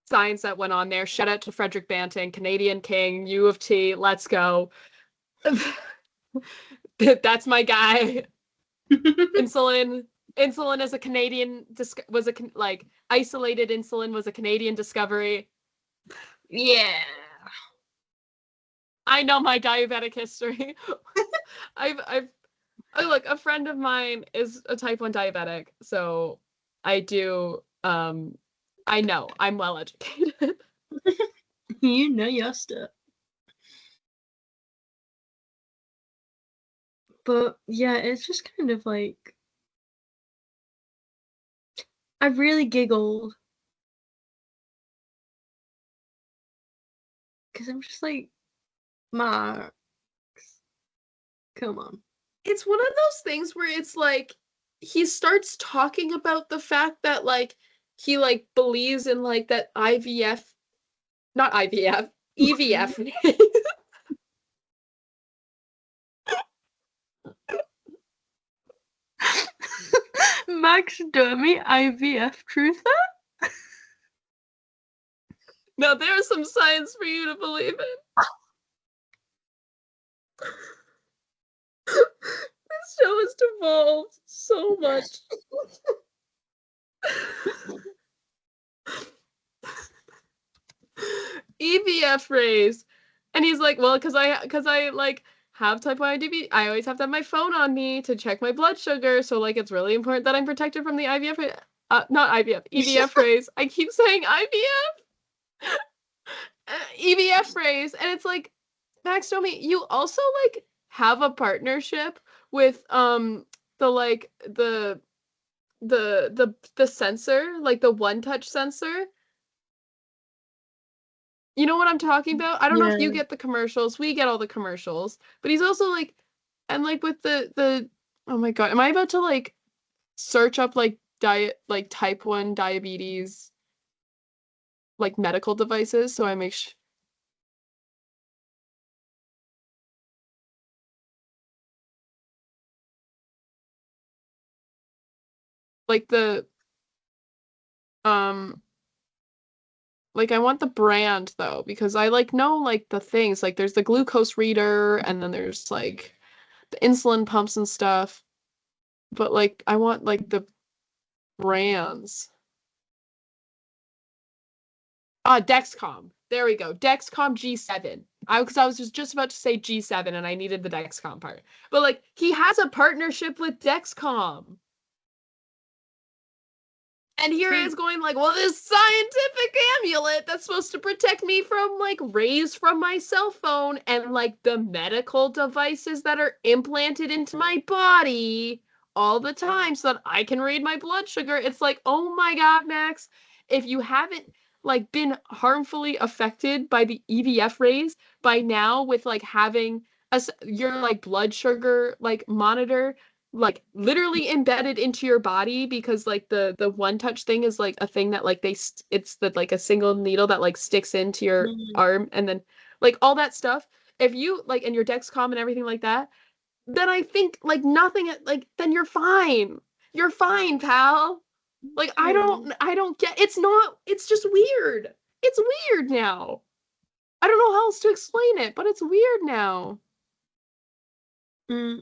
science that went on there. Shout out to Frederick Banting, Canadian King, U of T, let's go. That's my guy. Insulin is a Canadian was a like isolated insulin was a Canadian discovery. Yeah. I know my diabetic history. I've oh, look, a friend of mine is a type 1 diabetic, so I do I know I'm well educated. You know your stuff. But yeah, it's just kind of like I really giggled because I'm just like, Max, come on. It's one of those things where it's like he starts talking about the fact that like he like believes in like that IVF, not IVF, EVF. Max Dummy IVF truther? Now there's some science for you to believe in. This show has devolved so much. EVF rays. And he's like, well, because I like have type 1 diabetes, I always have to have my phone on me to check my blood sugar. So like it's really important that I'm protected from the IVF not IVF, EVF rays. I keep saying IVF. EVF rays. And it's like, Max Domi, you also like have a partnership with the like the sensor, like the one touch sensor. You know what I'm talking about? I don't know if you Yeah. get the commercials. We get all the commercials. But he's also like, and like with the oh my God, am I about to like search up like diet like type 1 diabetes like medical devices so I make like the um like I want the brand though because I like know like the things like there's the glucose reader and then there's like the insulin pumps and stuff. But like I want like the brands. Dexcom. There we go. Dexcom G7. Because I was just about to say G7 and I needed the Dexcom part. But like he has a partnership with Dexcom. And here See, is going like, well, this scientific amulet that's supposed to protect me from like rays from my cell phone and like the medical devices that are implanted into my body all the time so that I can read my blood sugar. It's like, oh my God, Max, if you haven't like been harmfully affected by the EVF rays by now with like having your like blood sugar like monitor like literally embedded into your body because like the one touch thing is like a thing that like it's the like a single needle that like sticks into your mm, arm and then like all that stuff if you like and your Dexcom and everything like that then I think like nothing like then you're fine pal like true. I don't get it's just weird it's weird now I don't know how else to explain it but it's weird now.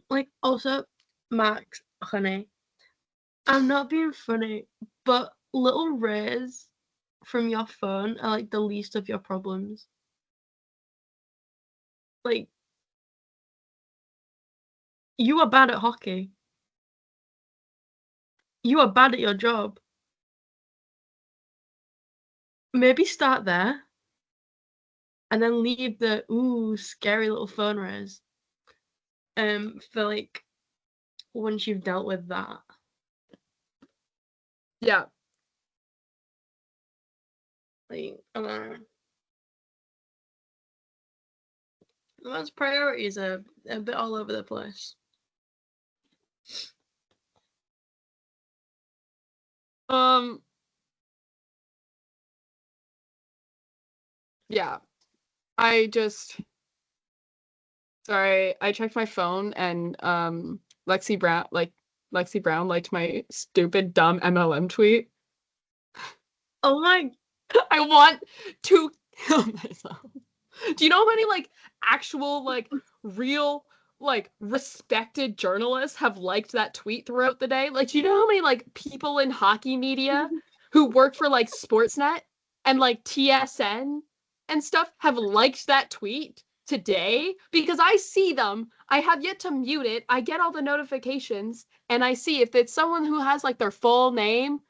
Like also, Max, honey, I'm not being funny, but little Riz from your phone are like the least of your problems. Like, you are bad at hockey. You are bad at your job. Maybe start there and then leave the scary little phone raise for like once you've dealt with that. Yeah. Like, I don't know. One's priorities are a bit all over the place. Yeah. Sorry, I checked my phone and Lexi Brown liked my stupid dumb MLM tweet. Oh my I want to kill myself. Do you know how many like actual like real like respected journalists have liked that tweet throughout the day? Like, do you know how many like people in hockey media who work for like Sportsnet and like TSN and stuff have liked that tweet today? Because I see them. I have yet to mute it. I get all the notifications and I see if it's someone who has like their full name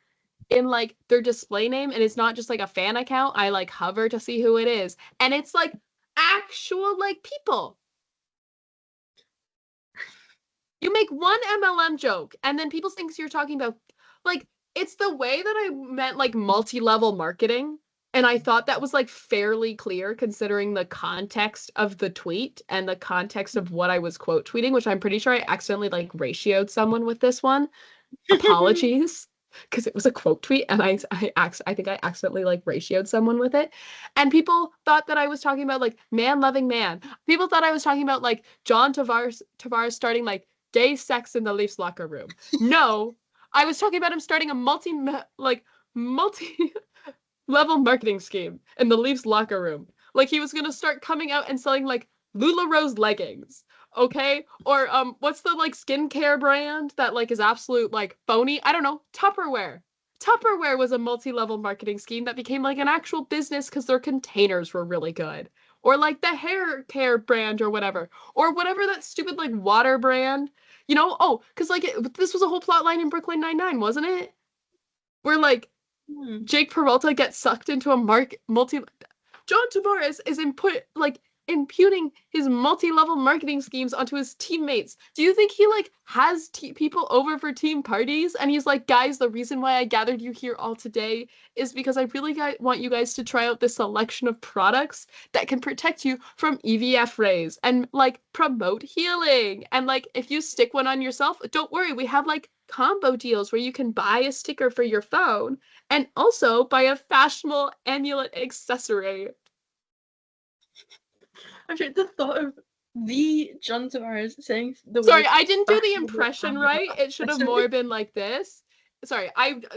in like their display name and it's not just like a fan account, I like hover to see who it is. And it's like actual like people. You make one MLM joke and then people think you're talking about like it's the way that I meant like multi-level marketing. And I thought that was like fairly clear considering the context of the tweet and the context of what I was quote tweeting, which I'm pretty sure I accidentally like ratioed someone with this one. Apologies. Because it was a quote tweet and I think I accidentally like ratioed someone with it. And people thought that I was talking about like man loving man. People thought I was talking about like John Tavares starting like gay sex in the Leafs locker room. No, I was talking about him starting a multi level marketing scheme in the Leafs locker room. Like he was gonna start coming out and selling like LuLaRoe leggings. Okay? Or what's the like skincare brand that like is absolute like phony? I don't know. Tupperware. Tupperware was a multi-level marketing scheme that became like an actual business because their containers were really good. Or like the hair care brand or whatever. Or whatever that stupid like water brand. You know, oh, because like this was a whole plot line in Brooklyn Nine-Nine, wasn't it? Where like Jake Peralta gets sucked into a multi. John Tavares is imputing his multi-level marketing schemes onto his teammates. Do you think he like has people over for team parties and he's like, guys, the reason why I gathered you here all today is because I really want you guys to try out this selection of products that can protect you from EVF rays and like promote healing. And like if you stick one on yourself, don't worry, we have like combo deals where you can buy a sticker for your phone and also buy a fashionable amulet accessory. I'm sure the thought of the John Tavares saying the Sorry, word I didn't do the fashionable impression amulet right. It should have accessory. more been like this. Sorry,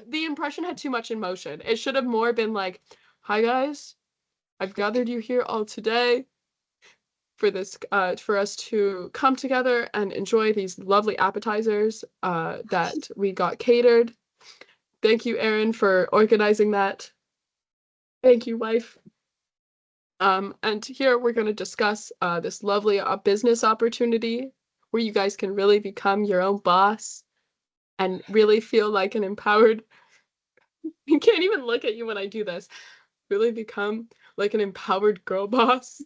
the impression had too much emotion. It should have more been like, "Hi guys, I've gathered you here all today for this for us to come together and enjoy these lovely appetizers that we got catered. Thank you, Erin, for organizing that. Thank you, wife. And here we're going to discuss this lovely business opportunity where you guys can really become your own boss and really feel like an empowered. You can't even look at you when I do this. Really become like an empowered girl boss.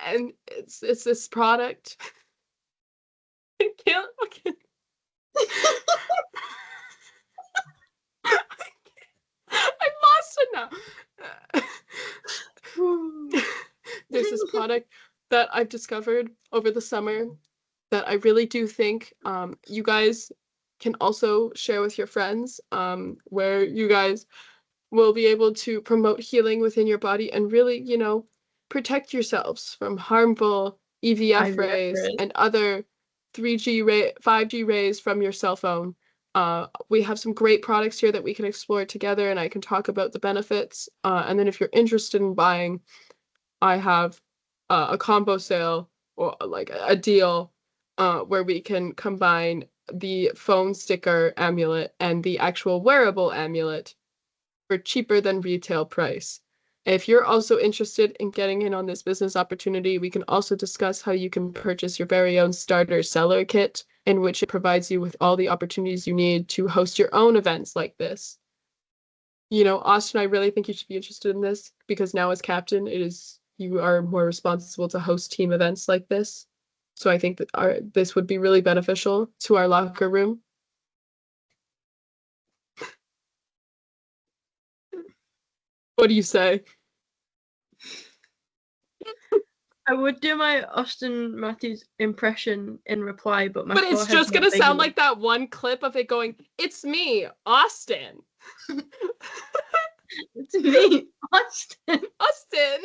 And it's this product. I can't. Okay. I'm lost it now. There's this product that I've discovered over the summer that I really do think you guys can also share with your friends, where you guys will be able to promote healing within your body and really, protect yourselves from harmful EVF IVF rays rays. and other 5G rays from your cell phone. We have some great products here that we can explore together, and I can talk about the benefits. And then if you're interested in buying, I have a combo sale or like a deal where we can combine the phone sticker amulet and the actual wearable amulet for cheaper than retail price. If you're also interested in getting in on this business opportunity, we can also discuss how you can purchase your very own starter seller kit, in which it provides you with all the opportunities you need to host your own events like this. Austin, I really think you should be interested in this because now as captain, you are more responsible to host team events like this. So I think that this would be really beneficial to our locker room. What do you say? I would do my Austin Matthews impression in reply, but my But it's forehead's just not gonna big sound enough. like that one clip of it going, "It's me, Austin." It's me, Austin. Austin.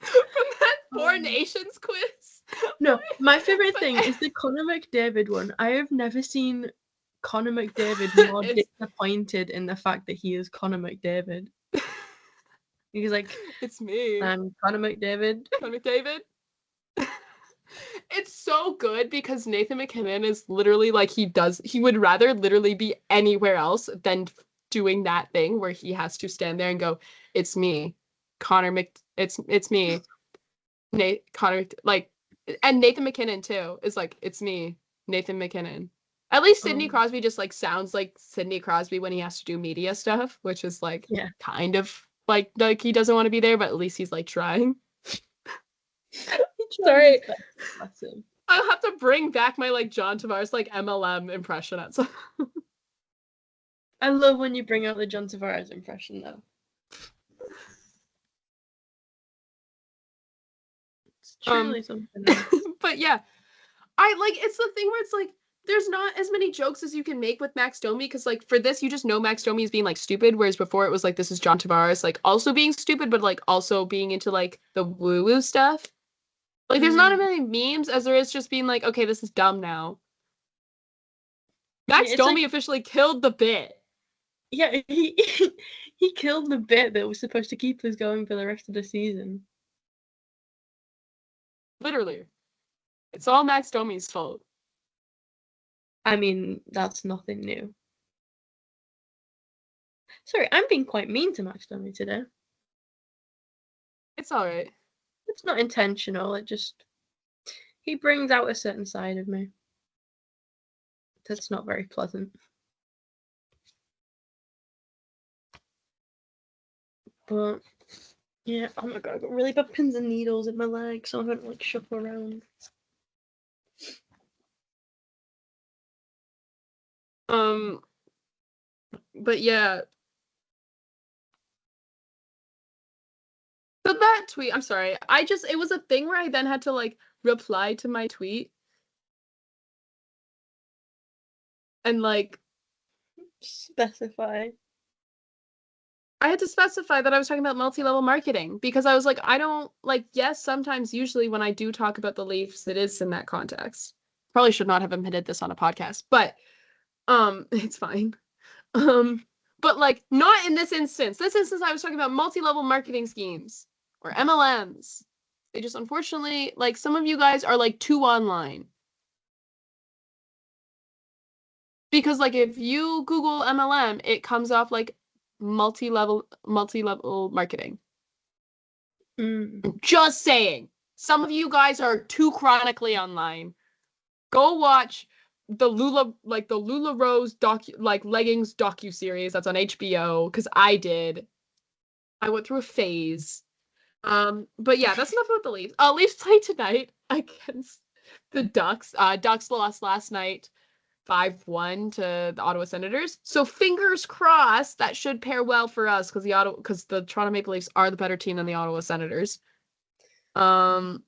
From that Four Nations quiz. No, my favorite But- thing is the Conor McDavid one. I have never seen Conor McDavid more disappointed in the fact that he is Conor McDavid. He's like, It's me, I'm Conor McDavid. Conor McDavid. It's so good because Nathan McKinnon is literally like he would rather literally be anywhere else than doing that thing where he has to stand there and go, "It's me, it's me, Nate Connor," like, and Nathan McKinnon too is like, "It's me, Nathan McKinnon." At least Sidney Crosby just like sounds like Sidney Crosby when he has to do media stuff, which is like kind of like he doesn't want to be there, but at least he's like trying. Sorry. I'll have to bring back my like John Tavares like MLM impression at some. I love when you bring out the John Tavares impression though. It's truly something. But yeah, it's the thing where it's like there's not as many jokes as you can make with Max Domi because like for this you just know Max Domi is being like stupid, whereas before it was like this is John Tavares like also being stupid but like also being into like the woo woo stuff. Like there's not as many memes as there is just being like, okay, this is dumb now. Max Domi officially killed the bit. Yeah, he killed the bit that was supposed to keep us going for the rest of the season. Literally. It's all Max Domi's fault. I mean, that's nothing new. Sorry, I'm being quite mean to Max Domi today. It's alright. It's not intentional, he brings out a certain side of me. That's not very pleasant. But yeah, oh my god, I got really bad pins and needles in my legs, so I'm gonna like shuffle around. But yeah. So that tweet, I'm sorry. It was a thing where I then had to like reply to my tweet. And like specify. I had to specify that I was talking about multi-level marketing because I was like, I don't like, yes, sometimes usually when I do talk about the Leafs, it is in that context. Probably should not have admitted this on a podcast, but it's fine. But like not in this instance. This instance I was talking about multi-level marketing schemes or MLMs. They just unfortunately, like some of you guys are like too online. Because like if you Google MLM, it comes off like multi-level marketing. Just saying. Some of you guys are too chronically online. Go watch the Lula Rose leggings docu-series that's on HBO because I did. I went through a phase. But yeah, that's enough about the Leafs. Leafs play tonight against the Ducks. Ducks lost last night 5-1 to the Ottawa Senators. So fingers crossed that should pair well for us because the Toronto Maple Leafs are the better team than the Ottawa Senators. Yeah.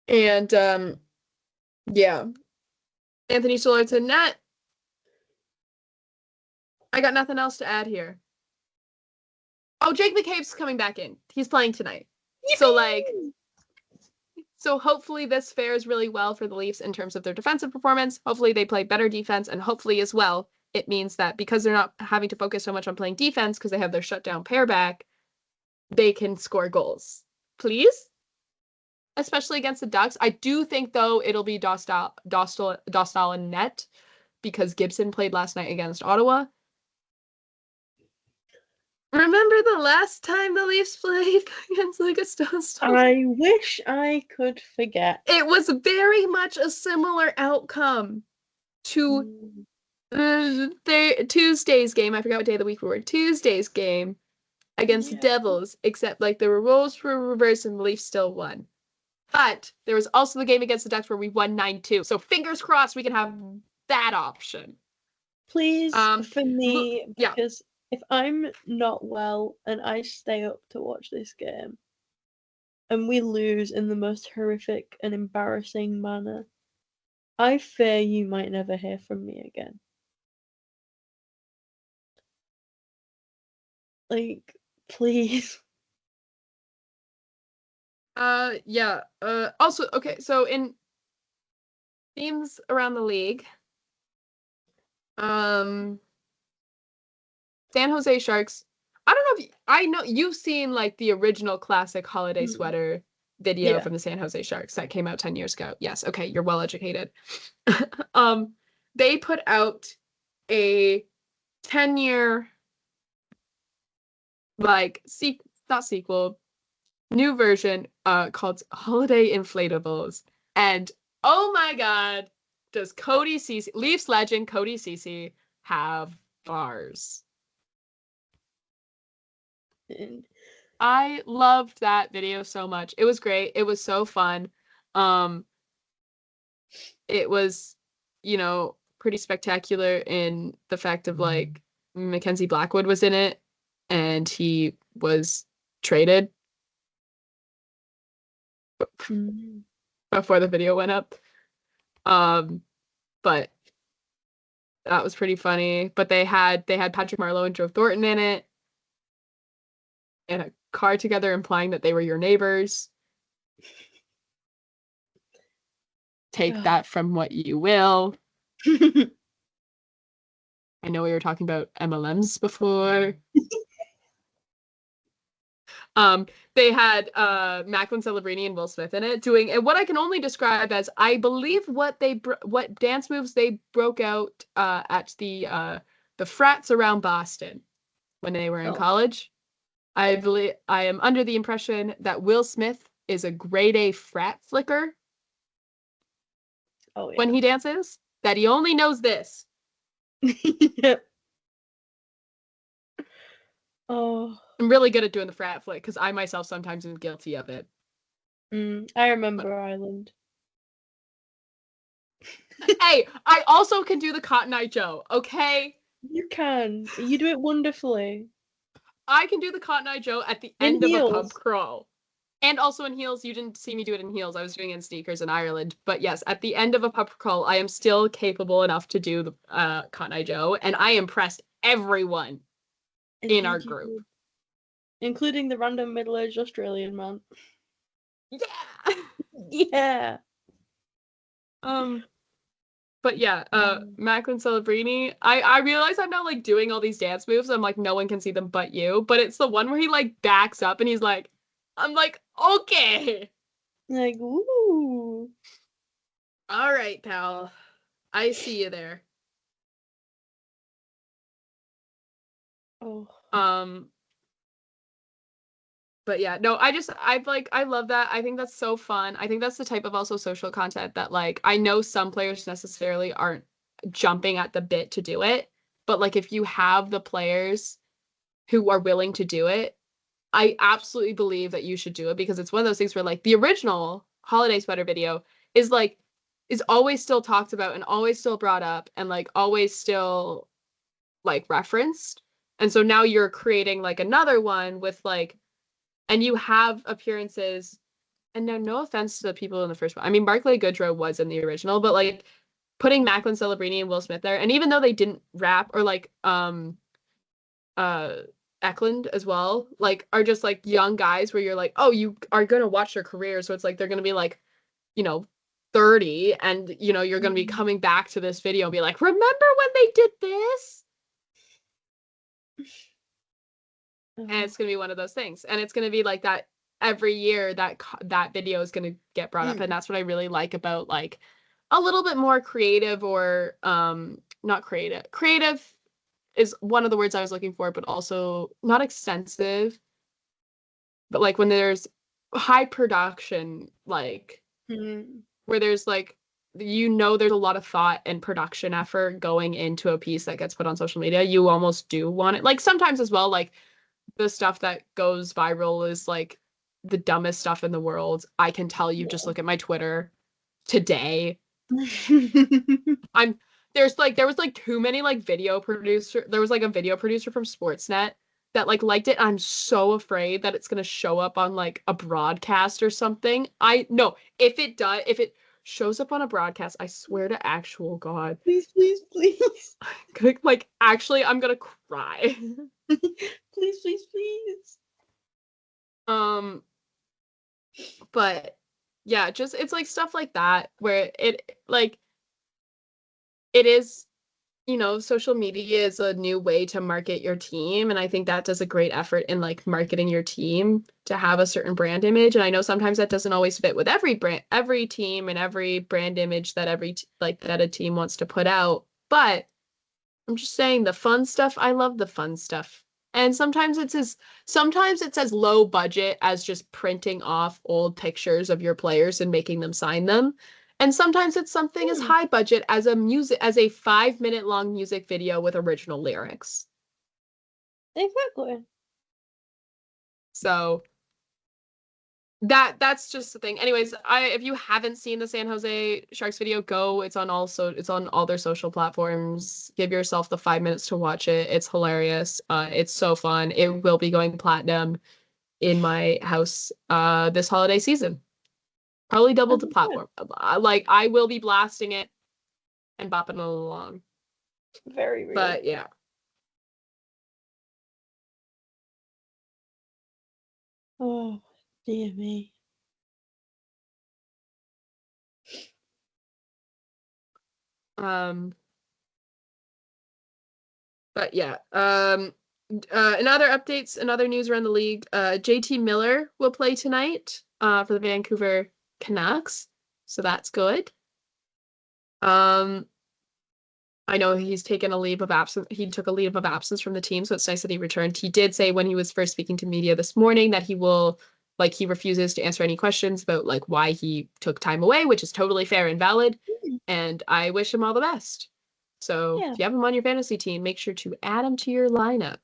And yeah. Anthony Stolarz to net. I got nothing else to add here. Oh, Jake McCabe's coming back in. He's playing tonight. Yippee! So hopefully this fares really well for the Leafs in terms of their defensive performance. Hopefully they play better defense, and hopefully as well, it means that because they're not having to focus so much on playing defense because they have their shutdown pair back, they can score goals. Please? especially against the Ducks. I do think, though, it'll be Dostal and net because Gibson played last night against Ottawa. Remember the last time the Leafs played against Dostal? I wish I could forget. It was very much a similar outcome to Tuesday's game. I forgot what day of the week we were. Tuesday's game against the Devils, except like the roles were reversed and the Leafs still won. But there was also the game against the Ducks where we won 9-2. So fingers crossed we can have that option. Please, for me, yeah. because if I'm not well and I stay up to watch this game and we lose in the most horrific and embarrassing manner, I fear you might never hear from me again. Like, please. Yeah. Also, okay, so in themes around the league, San Jose Sharks. I don't know if I know you've seen like the original classic holiday sweater video from the San Jose Sharks that came out 10 years ago. Yes, okay, you're well educated. They put out a 10-year like not sequel, new version called Holiday Inflatables. And oh my god, does Cody Ceci, Leafs legend Cody Ceci, have bars? I loved that video so much. It was great. It was so fun. It was, pretty spectacular in the fact of like Mackenzie Blackwood was in it and he was traded before the video went up. But that was pretty funny. But they had Patrick Marleau and Joe Thornton in it. In a car together, implying that they were your neighbors. Take that from what you will. I know we were talking about MLMs before. They had Macklin Celebrini and Will Smith in it doing what I can only describe as, I believe, what dance moves they broke out at the frats around Boston when they were in college. I am under the impression that Will Smith is a grade A frat flicker. Oh, yeah. When he dances, that he only knows this. Yep. Oh. I'm really good at doing the frat flick because I myself sometimes am guilty of it. I remember Ireland. Hey, I also can do the Cotton Eye Joe, okay? You can. You do it wonderfully. I can do the Cotton Eye Joe at the end of a pub crawl. And also in heels. You didn't see me do it in heels. I was doing it in sneakers in Ireland. But yes, at the end of a pub crawl, I am still capable enough to do the Cotton Eye Joe. And I impressed everyone in our group. Including the random middle-aged Australian man. Yeah! Yeah! But yeah, Macklin Celebrini, I realize I'm now like doing all these dance moves. I'm like, no one can see them but you. But it's the one where he like backs up and he's like, I'm like, okay. Like, ooh. All right, pal. I see you there. Oh. But yeah, no, I love that. I think that's so fun. I think that's the type of also social content that like, I know some players necessarily aren't jumping at the bit to do it, but like if you have the players who are willing to do it, I absolutely believe that you should do it because it's one of those things where like the original holiday sweater video is always still talked about and always still brought up and like always still like referenced. And so now you're creating like another one with like, and you have appearances, and no offense to the people in the first one. I mean, Barclay Goodrow was in the original, but like putting Macklin Celebrini and Will Smith there, and even though they didn't rap, or like Eklund as well, like are just like young guys where you're like, oh, you are gonna watch their career, so it's like they're gonna be like, 30, and you're gonna be coming back to this video and be like, remember when they did this? And it's going to be one of those things. And it's going to be like that every year that video is going to get brought up, and that's what I really like about like a little bit more creative or not creative. Creative is one of the words I was looking for, but also not extensive, but like when there's high production, like where there's like there's a lot of thought and production effort going into a piece that gets put on social media. You almost do want it. Like sometimes as well, like the stuff that goes viral is like the dumbest stuff in the world. I can tell you, just look at my Twitter today. I'm there was like too many like video producer. There was like a video producer from Sportsnet that like liked it. I'm so afraid that it's gonna show up on like a broadcast or something. If it shows up on a broadcast, I swear to actual God. Please, please, please. Like actually, I'm gonna cry. Please, please, please. But yeah, just it's like stuff like that where it is, social media is a new way to market your team, and I think that does a great effort in like marketing your team to have a certain brand image. And I know sometimes that doesn't always fit with every team and every brand image that that a team wants to put out. But I'm just saying the fun stuff, I love the fun stuff. And sometimes it's as low budget as just printing off old pictures of your players and making them sign them. And sometimes it's something as high budget as a 5-minute long music video with original lyrics. Exactly. So that's just the thing. Anyways, if you haven't seen the San Jose Sharks video, go. It's on all their social platforms. Give yourself the 5 minutes to watch it. It's hilarious. It's so fun. It will be going platinum in my house this holiday season. Probably double the platform. Like I will be blasting it and bopping it along. Very real. But yeah. Oh, dear me. But yeah. In other updates, another news around the league, JT Miller will play tonight for the Vancouver Canucks. So that's good. I know he's taken a leave of absence. He took a leave of absence from the team, so it's nice that he returned. He did say when he was first speaking to media this morning that he refuses to answer any questions about like why he took time away, which is totally fair and valid. And I wish him all the best. So if you have him on your fantasy team, make sure to add him to your lineup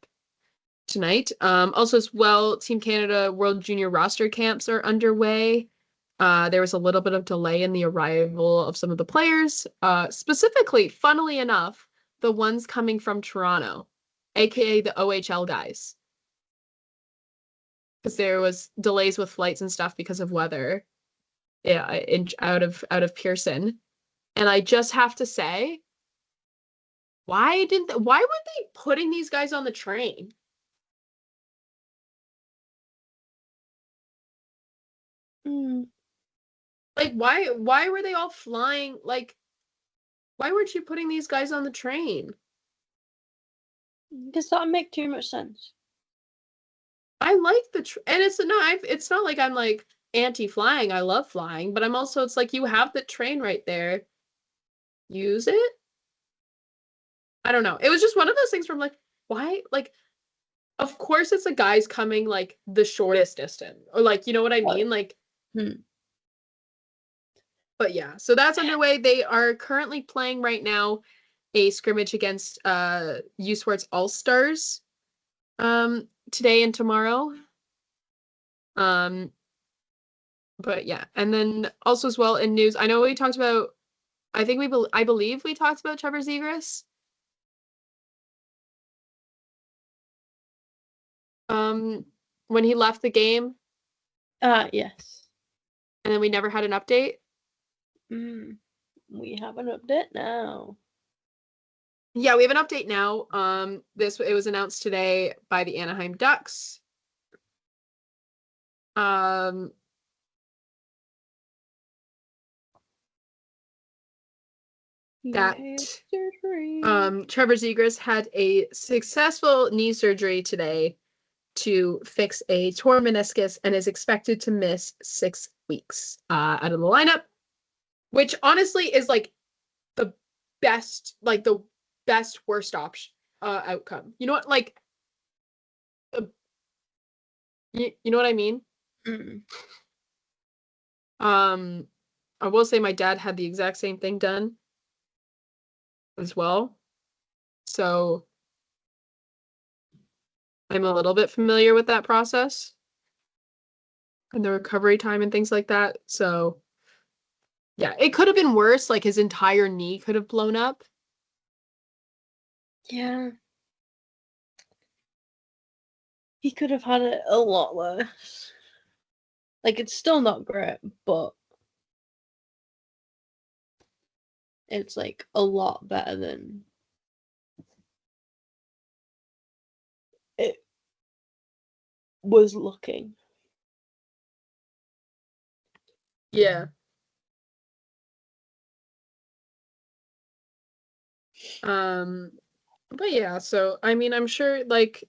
tonight. Also as well, Team Canada World Junior roster camps are underway. There was a little bit of delay in the arrival of some of the players, specifically, funnily enough, the ones coming from Toronto, aka the OHL guys. Because there was delays with flights and stuff because of weather, yeah, out of Pearson. And I just have to say, why were they putting these guys on the train? Like, why were they all flying? Like, why weren't you putting these guys on the train? Does that make too much sense? I like and it's not like I'm like anti-flying. I love flying, but I'm also, it's like you have the train right there. Use it? I don't know. It was just one of those things from like, why? Like, of course it's the guys coming like the shortest distance. Or like, you know what I mean? Like, But yeah, so that's underway. They are currently playing right now a scrimmage against U Sports All Stars today and tomorrow. But yeah, and then also as well in news, I know we talked about, I believe we talked about Trevor Zegras. When he left the game. Yes. And then we never had an update. We have an update now. Yeah, we have an update now. It was announced today by the Anaheim Ducks. That Trevor Zegras had a successful knee surgery today, to fix a torn meniscus and is expected to miss 6 weeks out of the lineup, which honestly is like the best worst option outcome. You know what? Like, you know what I mean? Mm. I will say my dad had the exact same thing done as well. So I'm a little bit familiar with that process and the recovery time and things like that. So yeah, it could have been worse. Like his entire knee could have blown up. Yeah. He could have had it a lot worse. Like, it's still not great, but it's like a lot better than it was looking. Yeah. But yeah, so I mean, I'm sure like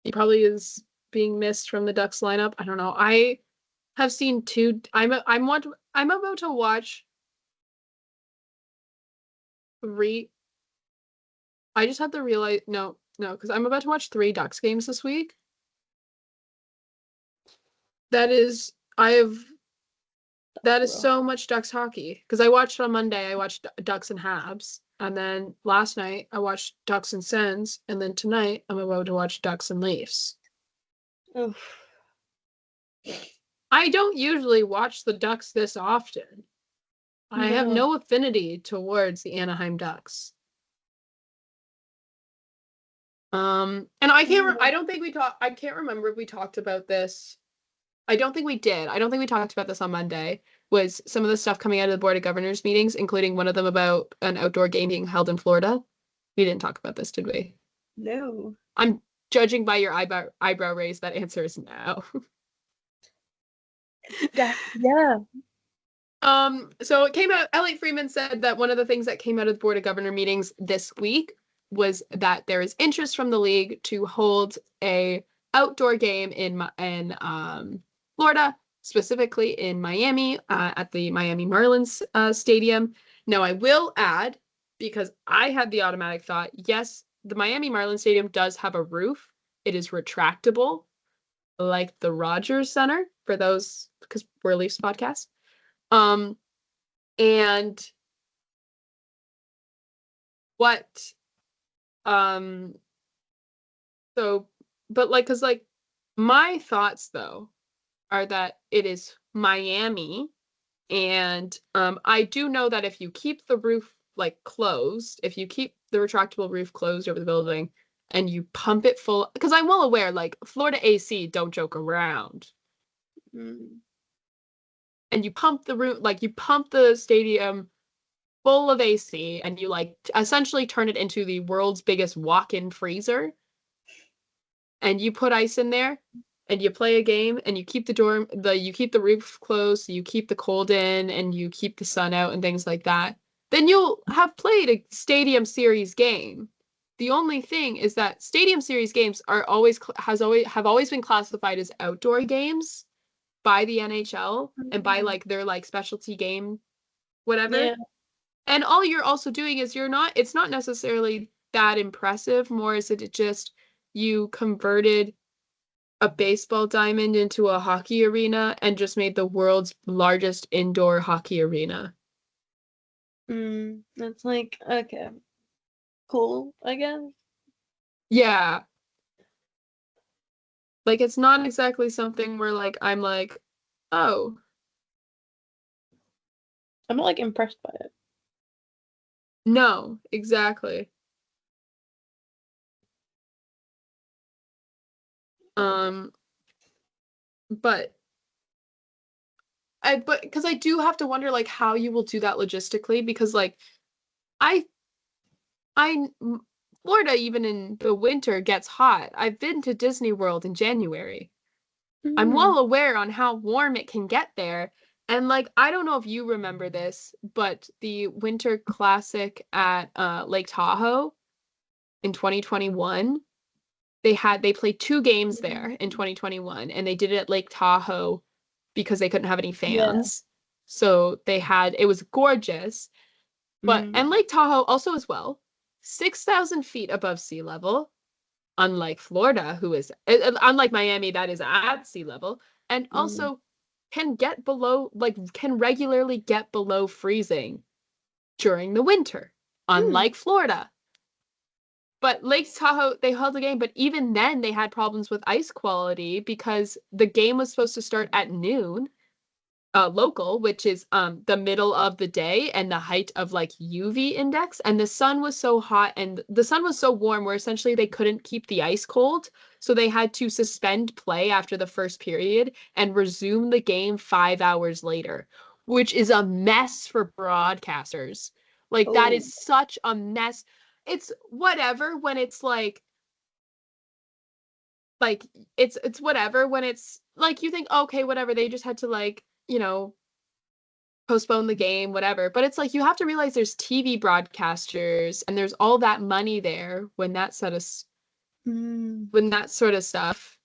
he probably is being missed from the Ducks lineup. I don't know. I have seen two. I'm about to watch three. I just had to realize no, because I'm about to watch 3 Ducks games this week. That is, I have that is Rough. so much Ducks hockey. Because I watched on Monday, I watched Ducks and Habs, and then last night I watched Ducks and Sens, and then tonight I'm about to watch Ducks and Leafs. Oof. I don't usually watch the Ducks this often. I have No. no affinity towards the Anaheim Ducks. And I don't think we talked, I can't remember if we talked about this. I don't think we did. I don't think we talked about this on Monday, was some of the stuff coming out of the Board of Governors meetings, including one of them about an outdoor game being held in Florida. We didn't talk about this, did we? No. I'm judging by your eyebrow raise, that answer is no. Yeah. So it came out, Elliot Freeman said that one of the things that came out of the Board of Governor meetings this week was that there is interest from the league to hold a outdoor game in Florida, specifically in Miami, at the Miami Marlins stadium. Now, I will add, because I had the automatic thought, yes, the Miami Marlins stadium does have a roof. It is retractable, like the Rogers Center, for those, because we're a Leafs podcast. And what, um, so, but like, cause like my thoughts though are that it is Miami, and I do know that if you keep the roof like closed, if you keep the retractable roof closed over the building and you pump it full, because I'm well aware like Florida AC don't joke around. Mm. And you pump the roof, like you pump the stadium full of AC and you like essentially turn it into the world's biggest walk-in freezer, and you put ice in there and you play a game and you keep you keep the roof closed, so you keep the cold in and you keep the sun out and things like that, then you'll have played a stadium series game. The only thing is that stadium series games are have always been classified as outdoor games by the NHL and by like their like specialty game whatever. Yeah. And all you're also doing is it's not necessarily that impressive, more is it just you converted a baseball diamond into a hockey arena and just made the world's largest indoor hockey arena. That's like, okay. Cool, I guess. Yeah. Like it's not exactly something where like I'm like, oh, I'm not like impressed by it. no, exactly. Um, but but because I do have to wonder like how you will do that logistically, because like I I Florida, even in the winter, gets hot. I've been to Disney World in January. I'm Mm. well aware on how warm it can get there. And like, I don't know if you remember this, but the Winter Classic at Lake Tahoe in 2021, they played 2 games there in 2021, and they did it at Lake Tahoe because they couldn't have any Yeah. fans. So it was gorgeous. But Mm. and Lake Tahoe also as well, 6,000 feet above sea level, unlike Florida, who is unlike Miami, that is at sea level, and Mm. also can regularly get below freezing during the winter, Mm. unlike Florida. But Lake Tahoe, they held a game, but even then they had problems with ice quality because the game was supposed to start at noon, local, which is the middle of the day and the height of like UV index, and the sun was so hot and the sun was so warm where essentially they couldn't keep the ice cold, so they had to suspend play after the first period and resume the game 5 hours later, which is a mess for broadcasters. Like that Oh. is such a mess. It's whatever when it's like it's whatever when it's like you think okay whatever they just had to like postpone the game, whatever. But it's like you have to realize there's TV broadcasters and there's all that money there Mm. when that sort of stuff.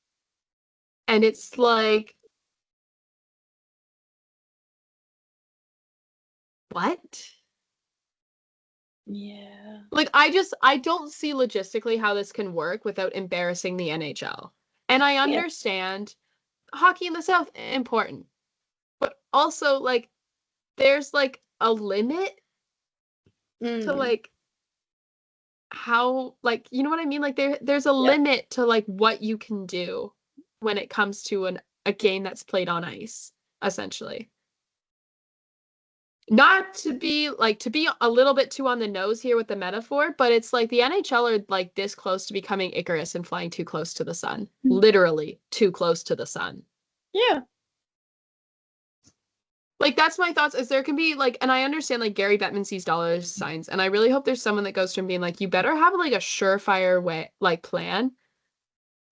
And it's like, what? Yeah. Like I don't see logistically how this can work without embarrassing the NHL. And I Yeah. understand hockey in the South important, but also like there's like a limit to Mm. like how like you know what I mean? Like there's a Yeah. limit to like what you can do when it comes to a game that's played on ice, essentially. Not to be a little bit too on the nose here with the metaphor, but it's like the NHL are like this close to becoming Icarus and flying too close to the sun. Mm. Literally too close to the sun. Yeah. Like that's my thoughts is there can be like and I understand like Gary Bettman sees dollar signs and I really hope there's someone that goes from being like you better have like a surefire way like plan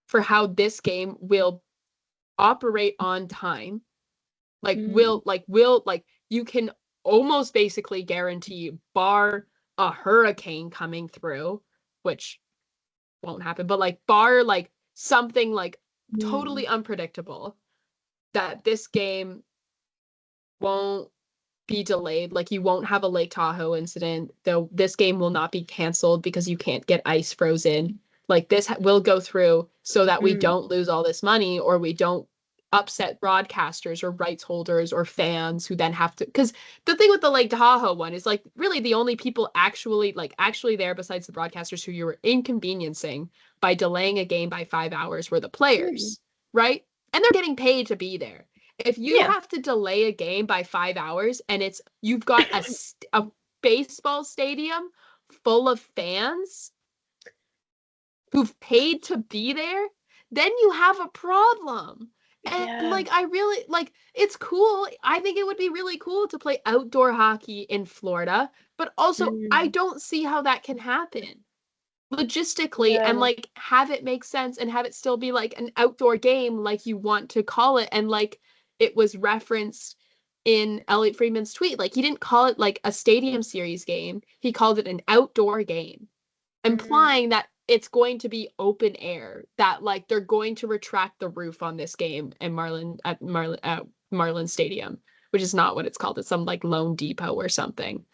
for how this game will operate on time. Mm. Will like you can almost basically guarantee bar a hurricane coming through, which won't happen, but like bar like something like Mm. totally unpredictable that this game won't be delayed. Like you won't have a Lake Tahoe incident, though this game will not be canceled because you can't get ice frozen. Like this will go through so that we Mm. don't lose all this money or we don't upset broadcasters or rights holders or fans who then have to because the thing with the Lake Tahoe one is like really the only people actually there besides the broadcasters who you were inconveniencing by delaying a game by 5 hours were the Mm. players, right? And they're getting paid to be there. If you Yeah. have to delay a game by 5 hours and you've got a baseball stadium full of fans who've paid to be there, then you have a problem. And Yeah. like I really like it's cool. I think it would be really cool to play outdoor hockey in Florida, but also I Mm. don't see how that can happen logistically and Yeah. like have it make sense and have it still be like an outdoor game like you want to call it and like it was referenced in Elliot Friedman's tweet like he didn't call it like a stadium series game, he called it an outdoor game, Mm. implying that it's going to be open air, that like they're going to retract the roof on this game and Marlin Stadium, which is not what it's called, it's some like Lone Depot or something,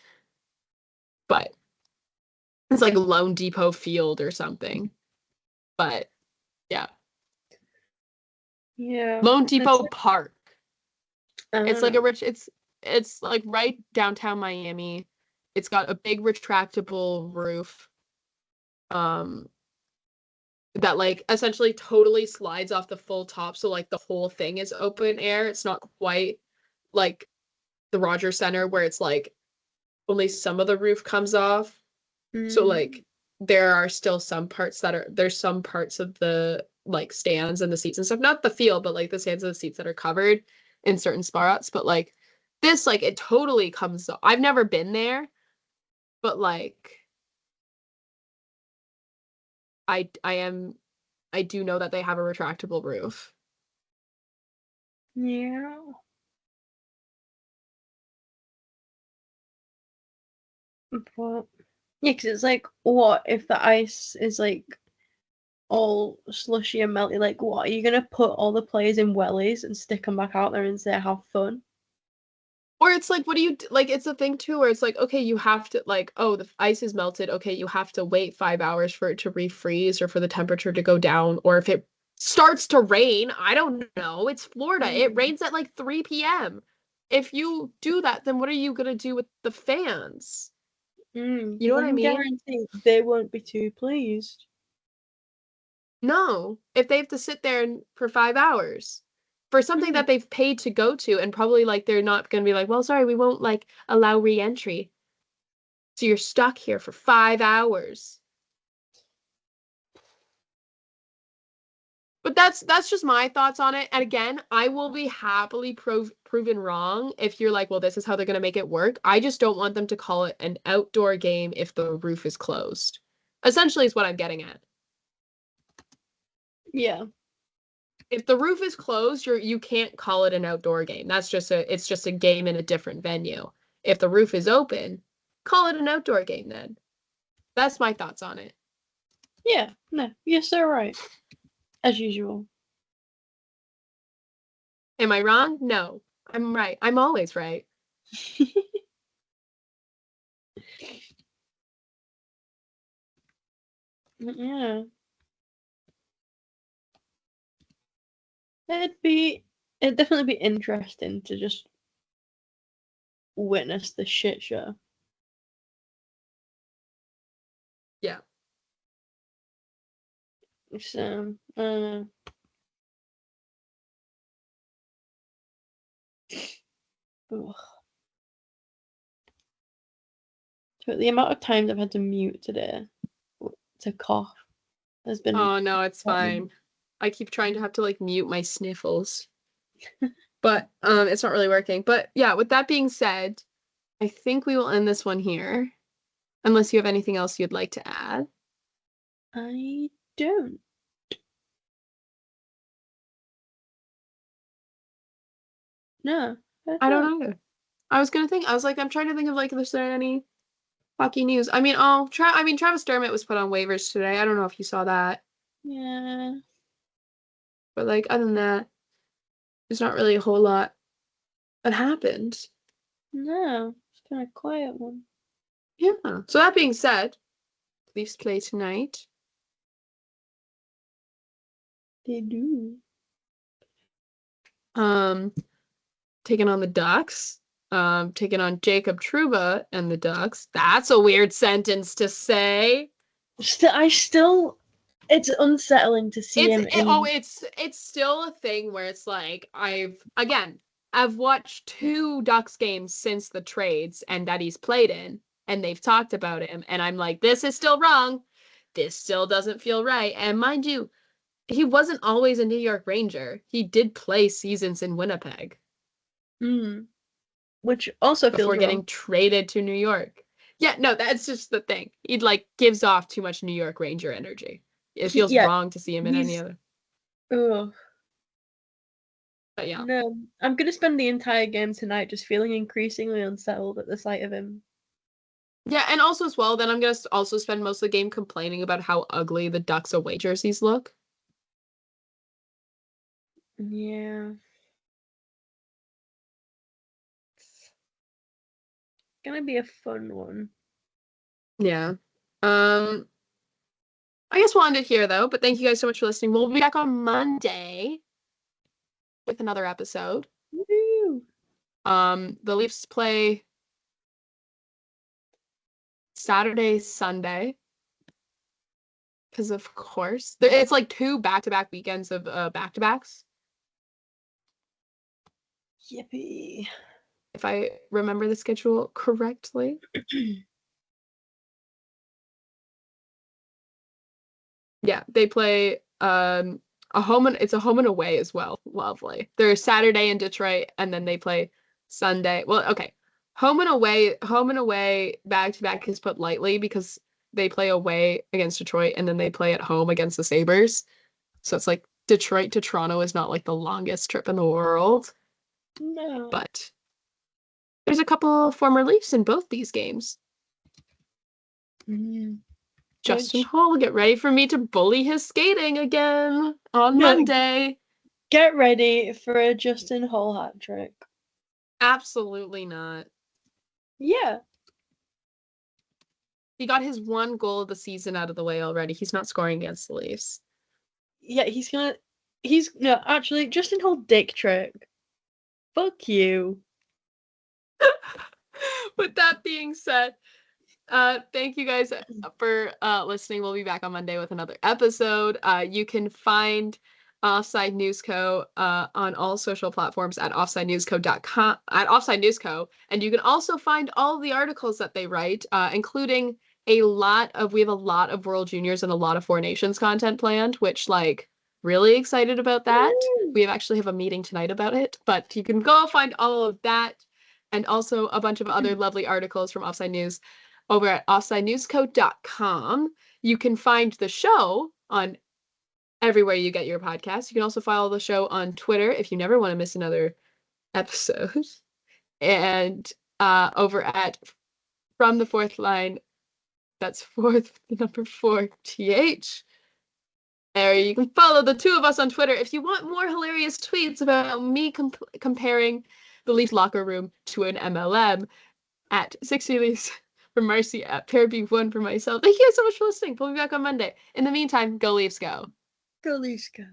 but it's like Lone Depot Field or something. But yeah, Yeah. Lone It's Depot Park. It's like uh, a rich. It's like right downtown Miami. It's got a big retractable roof. Um, that like essentially totally slides off the full top, so like the whole thing is open air. It's not quite like the Rogers Center where it's like only some of the roof comes off. So mm. like there are still some parts that are there's some parts of the like stands and the seats and stuff, not the field, but like the stands and the seats that are covered in certain spots. But like this, like it totally comes off. I've never been there, but like I am I do know that they have a retractable roof. Yeah. But yeah, because it's like, what if the ice is like all slushy and melty. Like, what are you gonna put all the players in wellies and stick them back out there and say have fun? Or it's like, what do you like? It's a thing too, where it's like, okay, you have to like, oh, the ice is melted. Okay, you have to wait 5 hours for it to refreeze or for the temperature to go down. Or if it starts to rain, I don't know. It's Florida. It rains at like 3 p.m. If you do that, then what are you gonna do with the fans? You know what I I mean? guarantee they won't be too pleased. No, if they have to sit there for 5 hours for something that they've paid to go to, and probably like they're not gonna be like, well, sorry, we won't like allow re-entry. So you're stuck here for 5 hours. But that's just my thoughts on it. And again, I will be happily proven wrong if you're like, well, this is how they're gonna make it work. I just don't want them to call it an outdoor game if the roof is closed. Essentially, is what I'm getting at. Yeah. If the roof is closed, you can't call it an outdoor game. It's just a game in a different venue. If the roof is open, call it an outdoor game then. That's my thoughts on it. Yeah. No, you're so right. As usual. Am I wrong? No. I'm right. I'm always right. Yeah. It'd definitely be interesting to just witness the shit show. Yeah. So, I don't know. Ugh. But the amount of times I've had to mute today to cough has been Oh no, it's fine. I keep trying to have to like mute my sniffles. But it's not really working. But yeah, with that being said, I think we will end this one here. Unless you have anything else you'd like to add. I don't. No, I don't either. I was like, I'm trying to think of like, is there any hockey news? I mean, Travis Dermott was put on waivers today. I don't know if you saw that. Yeah. But like, other than that, there's not really a whole lot that happened. No, it's kind of quiet one. Yeah. So that being said, Leafs play tonight. They do. Um, taking on the Ducks. Taking on Jacob Trouba and the Ducks. That's a weird sentence to say. It's unsettling to see him in. It's still a thing where it's like I've watched 2 Ducks games since the trades and that he's played in, and they've talked about him, and I'm like, this is still wrong. This still doesn't feel right. And mind you, he wasn't always a New York Ranger. He did play seasons in Winnipeg Which also before feels getting wrong. traded to New York. Yeah, no, that's just the thing. He like gives off too much New York Ranger energy. It feels Yeah, wrong to see him in any he's. other. Ugh. But yeah. No, I'm gonna spend the entire game tonight just feeling increasingly unsettled at the sight of him. Yeah, and also as well, then I'm gonna also spend most of the game complaining about how ugly the Ducks away jerseys look. Yeah. It's gonna be a fun one. Yeah. Um, I guess we'll end it here though, but thank you guys so much for listening. We'll be back on Monday with another episode. Woo! The Leafs play Saturday, Sunday. Because of course. It's like 2 back-to-back weekends of back-to-backs. Yippee. If I remember the schedule correctly. Yeah, they play it's a home and away as well. Lovely. They're Saturday in Detroit and then they play Sunday. Well, okay. Home and away back to back is put lightly because they play away against Detroit and then they play at home against the Sabres. So it's like Detroit to Toronto is not like the longest trip in the world. No. But there's a couple former Leafs in both these games. Mm. Justin Which, Hall, get ready for me to bully his skating again on no, Monday. get ready for a Justin Hall hat trick. Absolutely not. Yeah. He got his one goal of the season out of the way already. He's not scoring against the Leafs. Yeah, no, actually, Justin Hall dick trick. Fuck you. With that being said, thank you guys for listening. We'll be back on Monday with another episode. You can find Offside News Co. On all social platforms at offsidenewsco.com at Offside News Co. And you can also find all the articles that they write, including we have a lot of World Juniors and a lot of Four Nations content planned, which really excited about that. We actually have a meeting tonight about it, but you can go find all of that and also a bunch of other lovely articles from Offside News over at offsidenewsco.com. You can find the show on everywhere you get your podcast. You can also follow the show on Twitter if you never want to miss another episode. And over at From the Fourth Line, that's fourth, the number 4th. There, you can follow the two of us on Twitter if you want more hilarious tweets about me comparing the Leaf locker room to an MLM at 60 Leafs for Marcie at Pair B1 for myself. Thank you guys so much for listening. We'll be back on Monday. In the meantime, go Leafs go. Go Leafs go.